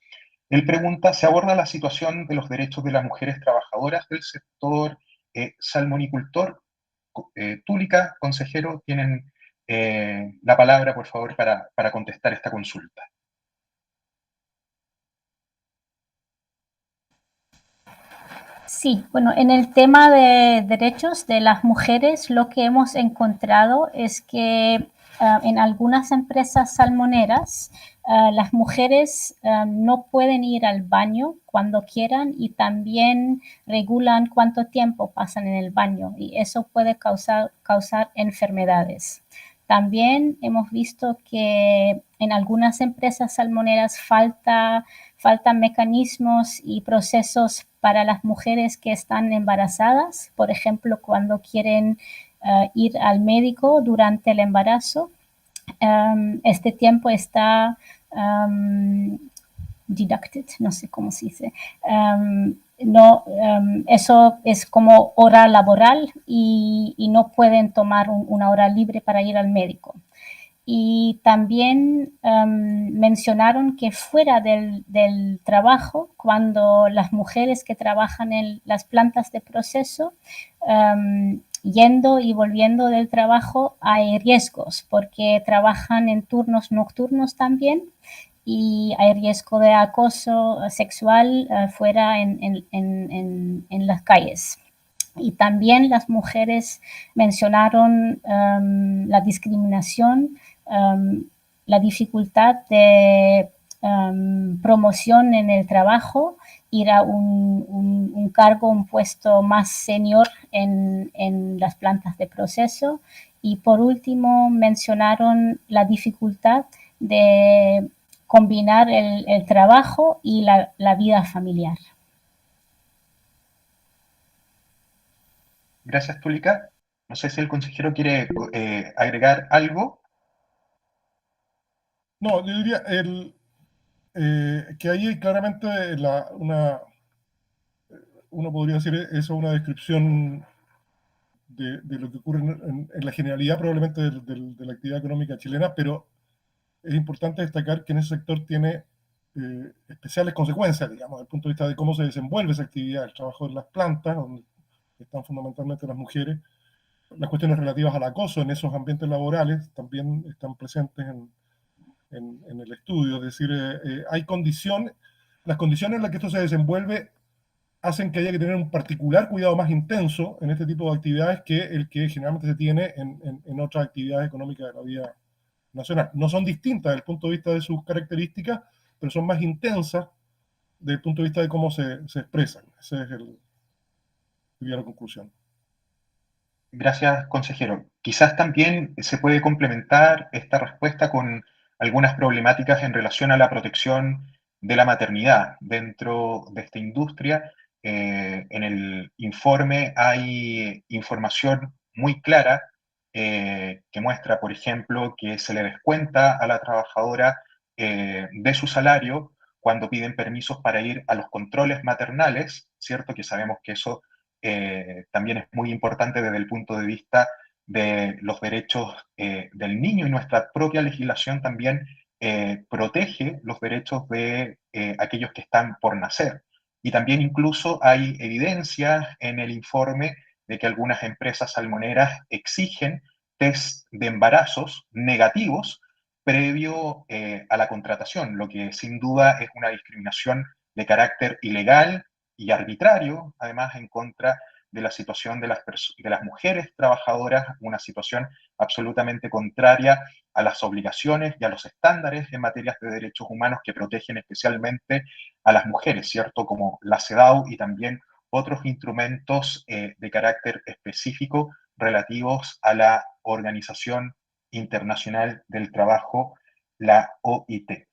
Él pregunta, ¿se aborda la situación de los derechos de las mujeres trabajadoras del sector salmonicultor? Túlica, consejero, tienen la palabra, por favor, para contestar esta consulta. Sí, bueno, en el tema de derechos de las mujeres, lo que hemos encontrado es que en algunas empresas salmoneras las mujeres no pueden ir al baño cuando quieran y también regulan cuánto tiempo pasan en el baño y eso puede causar enfermedades. También hemos visto que en algunas empresas salmoneras faltan mecanismos y procesos para las mujeres que están embarazadas, por ejemplo, cuando quieren ir al médico durante el embarazo. Este tiempo está deducted, no sé cómo se dice. Eso es como hora laboral y no pueden tomar una hora libre para ir al médico. Y también mencionaron que fuera del trabajo, cuando las mujeres que trabajan en las plantas de proceso, yendo y volviendo del trabajo, hay riesgos porque trabajan en turnos nocturnos también y hay riesgo de acoso sexual fuera en las calles. Y también las mujeres mencionaron la discriminación, la dificultad de promoción en el trabajo, ir a un cargo, un puesto más senior en las plantas de proceso. Y por último mencionaron la dificultad de combinar el trabajo y la vida familiar. Gracias, Túlica. No sé si el consejero quiere agregar algo. No, yo diría que ahí claramente uno podría decir eso, una descripción de lo que ocurre en la generalidad probablemente de la actividad económica chilena, pero es importante destacar que en ese sector tiene especiales consecuencias, digamos, desde el punto de vista de cómo se desenvuelve esa actividad, el trabajo en las plantas, donde están fundamentalmente las mujeres. Las cuestiones relativas al acoso en esos ambientes laborales también están presentes en el estudio, es decir, hay las condiciones en las que esto se desenvuelve hacen que haya que tener un particular cuidado más intenso en este tipo de actividades que el que generalmente se tiene en otras actividades económicas de la vida nacional. No son distintas desde el punto de vista de sus características, pero son más intensas desde el punto de vista de cómo se expresan. Esa es la conclusión. Gracias, consejero. Quizás también se puede complementar esta respuesta con algunas problemáticas en relación a la protección de la maternidad dentro de esta industria. En el informe hay información muy clara que muestra, por ejemplo, que se le descuenta a la trabajadora de su salario cuando piden permisos para ir a los controles maternales, ¿cierto? Que sabemos que eso también es muy importante desde el punto de vista de los derechos del niño, y nuestra propia legislación también protege los derechos de aquellos que están por nacer. Y también incluso hay evidencia en el informe de que algunas empresas salmoneras exigen test de embarazos negativos previo a la contratación, lo que sin duda es una discriminación de carácter ilegal y arbitrario, además en contra de la situación de las mujeres trabajadoras, una situación absolutamente contraria a las obligaciones y a los estándares en materias de derechos humanos que protegen especialmente a las mujeres, ¿cierto? Como la CEDAW y también otros instrumentos de carácter específico relativos a la Organización Internacional del Trabajo, la OIT.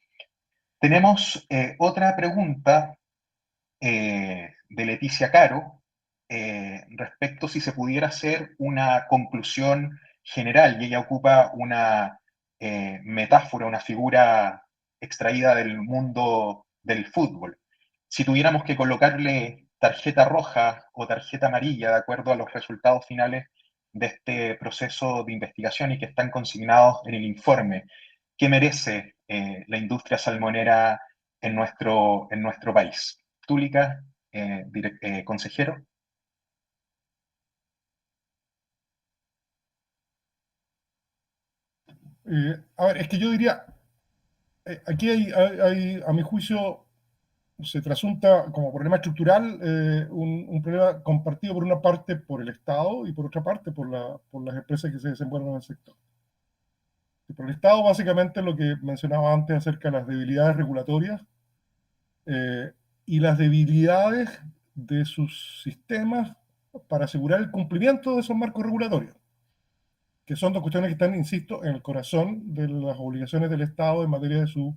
Tenemos otra pregunta de Leticia Caro respecto si se pudiera hacer una conclusión general, y ella ocupa una metáfora, una figura extraída del mundo del fútbol. Si tuviéramos que colocarle tarjeta roja o tarjeta amarilla de acuerdo a los resultados finales de este proceso de investigación y que están consignados en el informe, ¿qué merece la industria salmonera en nuestro país? Túlica, consejero. A ver, es que yo diría, aquí a mi juicio, se trasunta como problema estructural un problema compartido por una parte por el Estado y por otra parte por las empresas que se desenvuelven en el sector. Por el Estado, básicamente, lo que mencionaba antes acerca de las debilidades regulatorias y las debilidades de sus sistemas para asegurar el cumplimiento de esos marcos regulatorios. que son dos cuestiones que están, insisto, en el corazón de las obligaciones del Estado en materia de su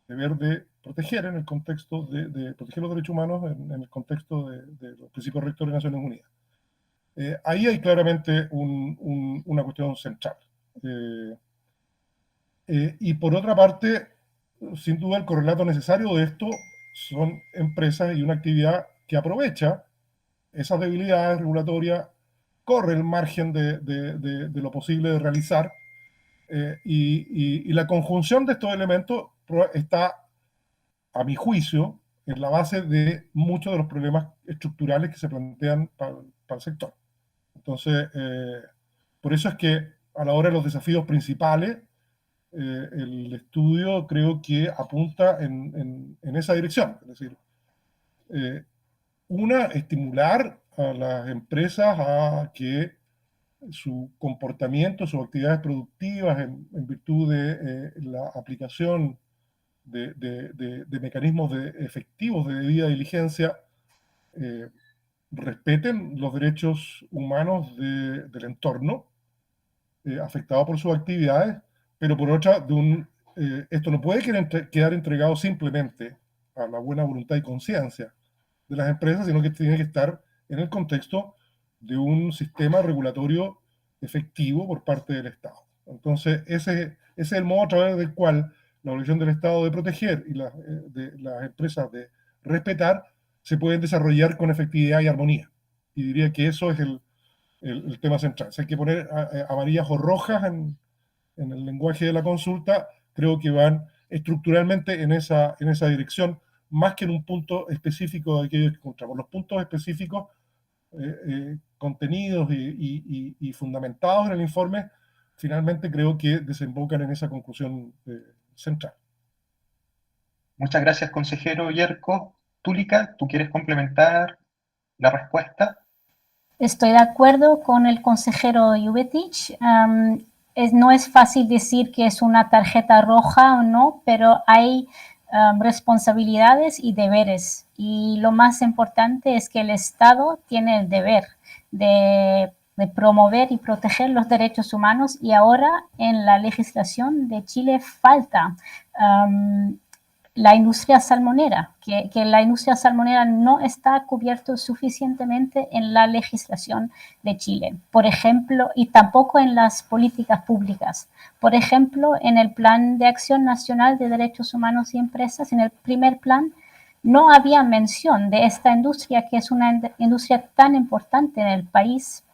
deber de proteger en el contexto de proteger los derechos humanos en el contexto de los principios rectores de Naciones Unidas. Ahí hay claramente una cuestión central. Y por otra parte, sin duda el correlato necesario de esto son empresas y una actividad que aprovecha esas debilidades regulatorias, corre el margen de lo posible de realizar, y la conjunción de estos elementos está, a mi juicio, en la base de muchos de los problemas estructurales que se plantean para el sector. Entonces, por eso es que a la hora de los desafíos principales, el estudio creo que apunta en esa dirección. Es decir, estimular a las empresas a que su comportamiento, sus actividades productivas en virtud de la aplicación de mecanismos efectivos de debida diligencia, respeten los derechos humanos del entorno afectado por sus actividades, pero por otra, esto no puede quedar entregado simplemente a la buena voluntad y conciencia de las empresas, sino que tiene que estar en el contexto de un sistema regulatorio efectivo por parte del Estado. Entonces, ese es el modo a través del cual la obligación del Estado de proteger y de las empresas de respetar se pueden desarrollar con efectividad y armonía. Y diría que eso es el tema central. Si hay que poner amarillas o rojas en el lenguaje de la consulta, creo que van estructuralmente en esa dirección, más que en un punto específico de aquellos que encontramos. Los puntos específicos contenidos y fundamentados en el informe, finalmente creo que desembocan en esa conclusión central. Muchas gracias, consejero Yerko. Túlica, ¿tú quieres complementar la respuesta? Estoy de acuerdo con el consejero Jubetich. No es fácil decir que es una tarjeta roja o no, pero hay responsabilidades y deberes. Y lo más importante es que el Estado tiene el deber de promover y proteger los derechos humanos, y ahora en la legislación de Chile falta la industria salmonera, que la industria salmonera no está cubierto suficientemente en la legislación de Chile, por ejemplo, y tampoco en las políticas públicas. Por ejemplo, en el Plan de Acción Nacional de Derechos Humanos y Empresas, en el primer plan, no había mención de esta industria, que es una industria tan importante en el país,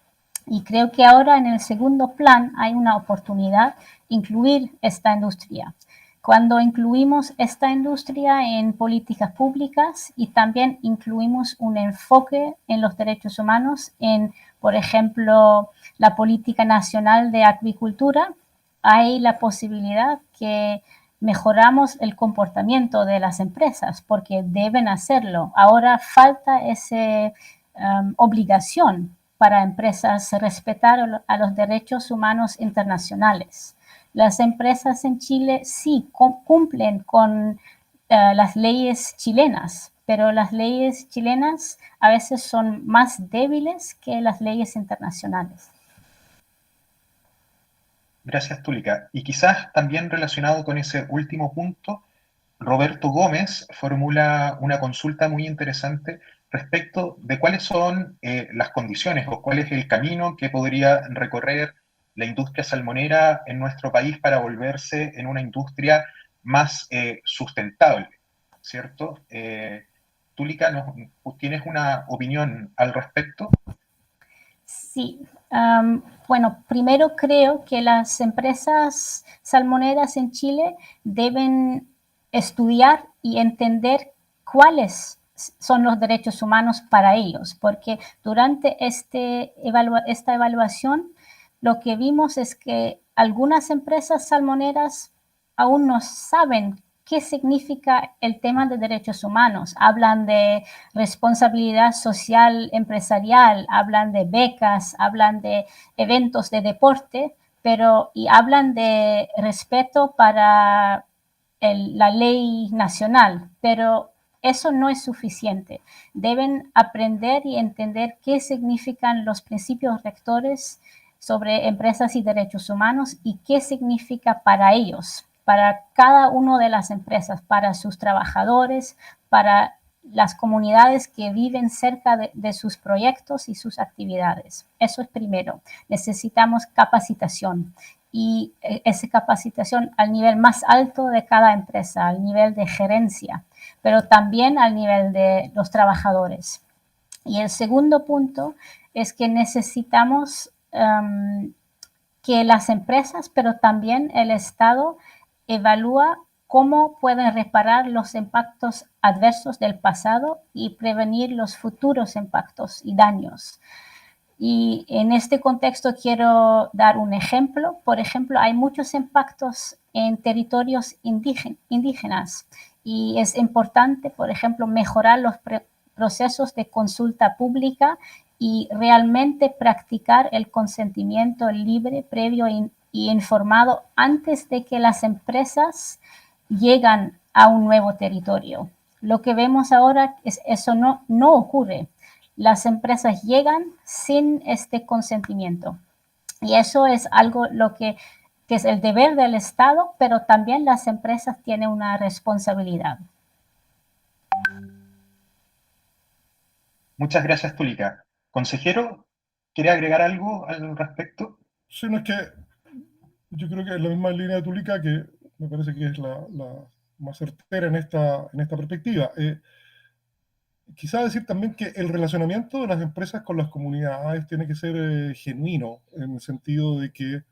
y creo que ahora en el segundo plan hay una oportunidad de incluir esta industria. Cuando incluimos esta industria en políticas públicas y también incluimos un enfoque en los derechos humanos, en, por ejemplo, la política nacional de acuicultura, hay la posibilidad que mejoramos el comportamiento de las empresas, porque deben hacerlo. Ahora falta esa obligación para empresas respetar a los derechos humanos internacionales. Las empresas en Chile sí cumplen con las leyes chilenas, pero las leyes chilenas a veces son más débiles que las leyes internacionales. Gracias, Túlica. Y quizás también relacionado con ese último punto, Roberto Gómez formula una consulta muy interesante respecto de cuáles son las condiciones o cuál es el camino que podría recorrer la industria salmonera en nuestro país para volverse en una industria más sustentable, ¿cierto? Túlica, ¿tienes una opinión al respecto? Sí. Bueno, primero creo que las empresas salmoneras en Chile deben estudiar y entender cuáles son los derechos humanos para ellos, porque durante esta evaluación lo que vimos es que algunas empresas salmoneras aún no saben qué significa el tema de derechos humanos. Hablan de responsabilidad social empresarial, hablan de becas, hablan de eventos de deporte, y hablan de respeto para la ley nacional, pero eso no es suficiente. Deben aprender y entender qué significan los principios rectores sobre empresas y derechos humanos y qué significa para ellos, para cada una de las empresas, para sus trabajadores, para las comunidades que viven cerca de sus proyectos y sus actividades. Eso es primero. Necesitamos capacitación y esa capacitación al nivel más alto de cada empresa, al nivel de gerencia, pero también al nivel de los trabajadores. Y el segundo punto es que necesitamos que las empresas, pero también el Estado, evalúa cómo pueden reparar los impactos adversos del pasado y prevenir los futuros impactos y daños. Y en este contexto quiero dar un ejemplo. Por ejemplo, hay muchos impactos en territorios indígenas y es importante, por ejemplo, mejorar los procesos de consulta pública y realmente practicar el consentimiento libre, previo y informado antes de que las empresas llegan a un nuevo territorio. Lo que vemos ahora es eso no ocurre. Las empresas llegan sin este consentimiento. Y eso es algo que es el deber del Estado, pero también las empresas tienen una responsabilidad. Muchas gracias, Tulika. Consejero, ¿quiere agregar algo al respecto? Sí, no, es que yo creo que es la misma línea de Tulika, que me parece que es la más certera en esta perspectiva. Quizá decir también que el relacionamiento de las empresas con las comunidades tiene que ser genuino, en el sentido de que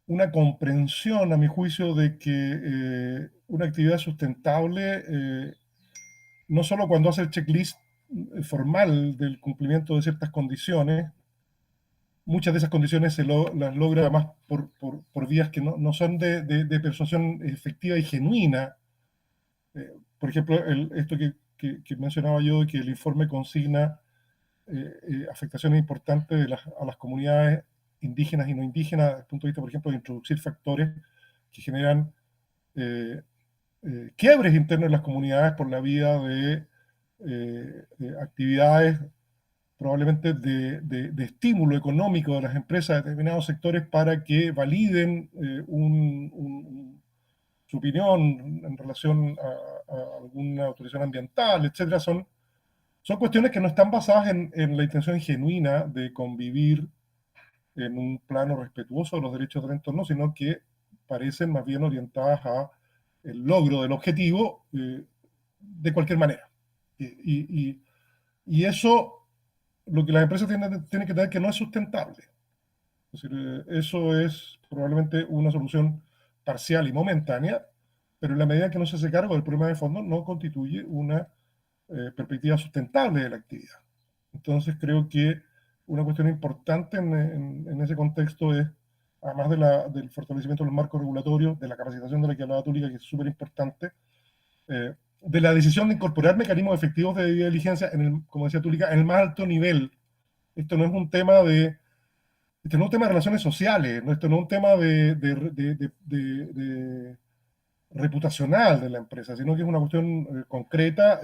una comprensión, a mi juicio, de que una actividad sustentable, no solo cuando hace el checklist formal del cumplimiento de ciertas condiciones, muchas de esas condiciones las logra además por vías que no son de persuasión efectiva y genuina. Por ejemplo, esto que mencionaba yo, de que el informe consigna afectaciones importantes a las comunidades indígenas y no indígenas, desde el punto de vista, por ejemplo, de introducir factores que generan quiebres internos en las comunidades por la vía de actividades probablemente de estímulo económico de las empresas de determinados sectores para que validen su opinión en relación a alguna autorización ambiental, etcétera. Son cuestiones que no están basadas en la intención genuina de convivir en un plano respetuoso de los derechos del entorno, sino que parecen más bien orientadas a el logro del objetivo de cualquier manera. Y eso, lo que las empresas tienen que tener que no es sustentable. Es decir, eso es probablemente una solución parcial y momentánea, pero en la medida que no se hace cargo del problema de fondo, no constituye una perspectiva sustentable de la actividad. Entonces creo que una cuestión importante en ese contexto es, además del fortalecimiento de los marcos regulatorios, de la capacitación de la que hablaba Tulika, que es súper importante, de la decisión de incorporar mecanismos efectivos de debida diligencia, como decía Tulika, en el más alto nivel. Esto no es un tema de relaciones sociales, ¿no? Esto no es un tema de reputacional de la empresa, sino que es una cuestión concreta,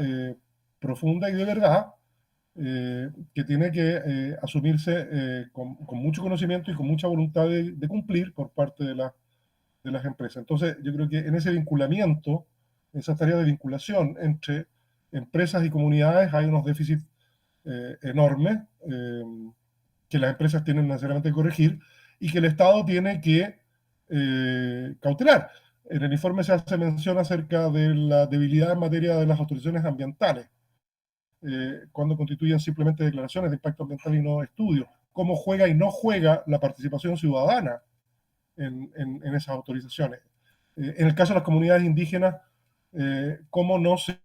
profunda y de verdad, que tiene que asumirse con mucho conocimiento y con mucha voluntad de cumplir por parte de las empresas. Entonces, yo creo que en ese vinculamiento, en esas tareas de vinculación entre empresas y comunidades, hay unos déficits enormes que las empresas tienen necesariamente que corregir y que el Estado tiene que cautelar. En el informe se hace mención acerca de la debilidad en materia de las autorizaciones ambientales, cuando constituyen simplemente declaraciones de impacto ambiental y no estudios. Cómo juega y no juega la participación ciudadana en esas autorizaciones. En el caso de las comunidades indígenas, cómo no se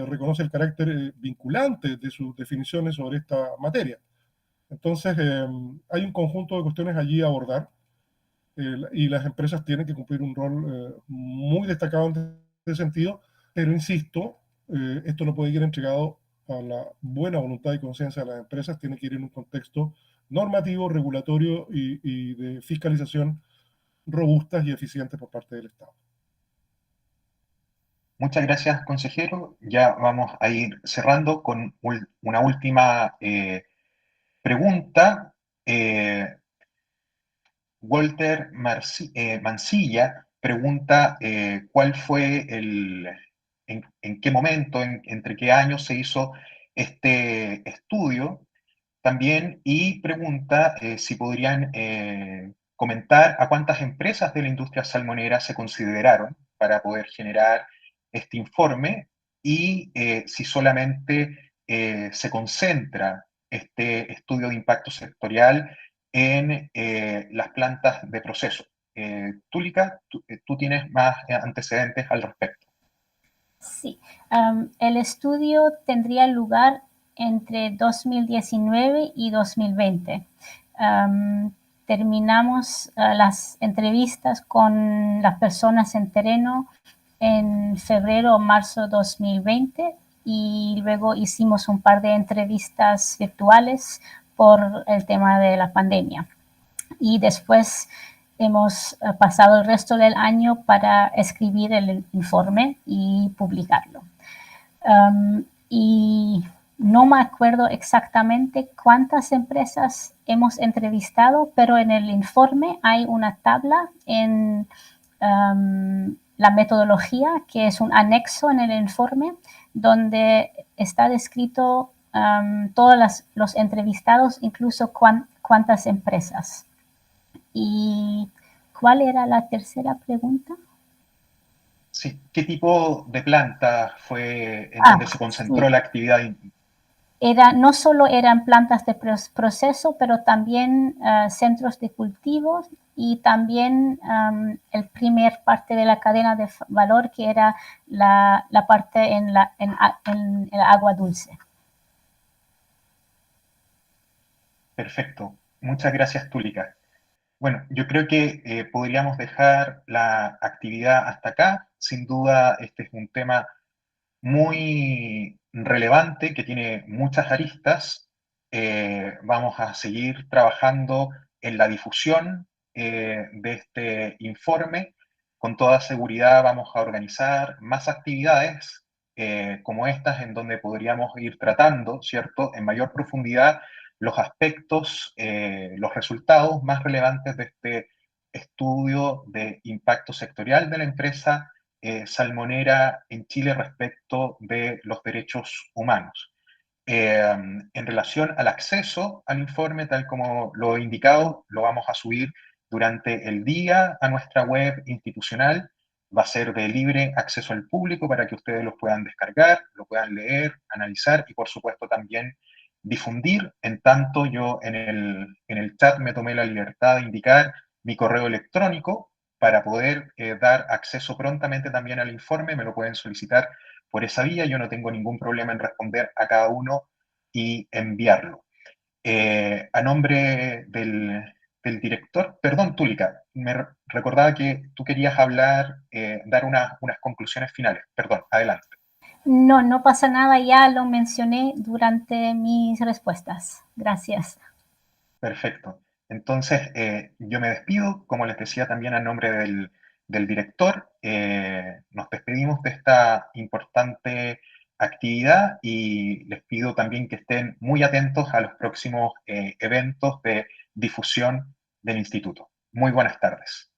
reconoce el carácter vinculante de sus definiciones sobre esta materia. Entonces, hay un conjunto de cuestiones allí a abordar y las empresas tienen que cumplir un rol muy destacado en ese sentido, pero insisto, esto no puede ir entregado a la buena voluntad y conciencia de las empresas, tiene que ir en un contexto normativo, regulatorio y de fiscalización robustas y eficientes por parte del Estado. Muchas gracias, consejero. Ya vamos a ir cerrando con una última Pregunta Walter Mancilla, pregunta cuál fue en qué momento, entre qué años se hizo este estudio también, y pregunta si podrían comentar a cuántas empresas de la industria salmonera se consideraron para poder generar este informe y si solamente se concentra este estudio de impacto sectorial en las plantas de proceso. Túlica, tú tienes más antecedentes al respecto. Sí, el estudio tendría lugar entre 2019 y 2020. Terminamos las entrevistas con las personas en terreno en febrero o marzo 2020 y luego hicimos un par de entrevistas virtuales por el tema de la pandemia. Y después hemos pasado el resto del año para escribir el informe y publicarlo. Y no me acuerdo exactamente cuántas empresas hemos entrevistado, pero en el informe hay una tabla en la metodología, que es un anexo en el informe, donde está descrito todos los entrevistados, incluso cuántas empresas. ¿Y cuál era la tercera pregunta? Sí, ¿qué tipo de planta fue en donde se concentró la actividad? No solo eran plantas de proceso, pero también centros de cultivos y también el primer parte de la cadena de valor, que era la parte en el agua dulce. Perfecto. Muchas gracias, Túlica. Bueno, yo creo que podríamos dejar la actividad hasta acá. Sin duda, este es un tema muy relevante que tiene muchas aristas. Vamos a seguir trabajando en la difusión de este informe. Con toda seguridad vamos a organizar más actividades como estas, en donde podríamos ir tratando, ¿cierto?, en mayor profundidad los aspectos, los resultados más relevantes de este estudio de impacto sectorial de la empresa salmonera en Chile respecto de los derechos humanos. En relación al acceso al informe, tal como lo he indicado, lo vamos a subir durante el día a nuestra web institucional. Va a ser de libre acceso al público para que ustedes lo puedan descargar, lo puedan leer, analizar y por supuesto también difundir. En tanto, yo en el chat me tomé la libertad de indicar mi correo electrónico para poder dar acceso prontamente también al informe. Me lo pueden solicitar por esa vía. Yo no tengo ningún problema en responder a cada uno y enviarlo. A nombre del director, perdón, Túlica, me recordaba que tú querías hablar, dar unas conclusiones finales. Perdón, adelante. No, no pasa nada, ya lo mencioné durante mis respuestas. Gracias. Perfecto. Entonces, yo me despido, como les decía también a nombre del director, nos despedimos de esta importante actividad y les pido también que estén muy atentos a los próximos eventos de difusión del instituto. Muy buenas tardes.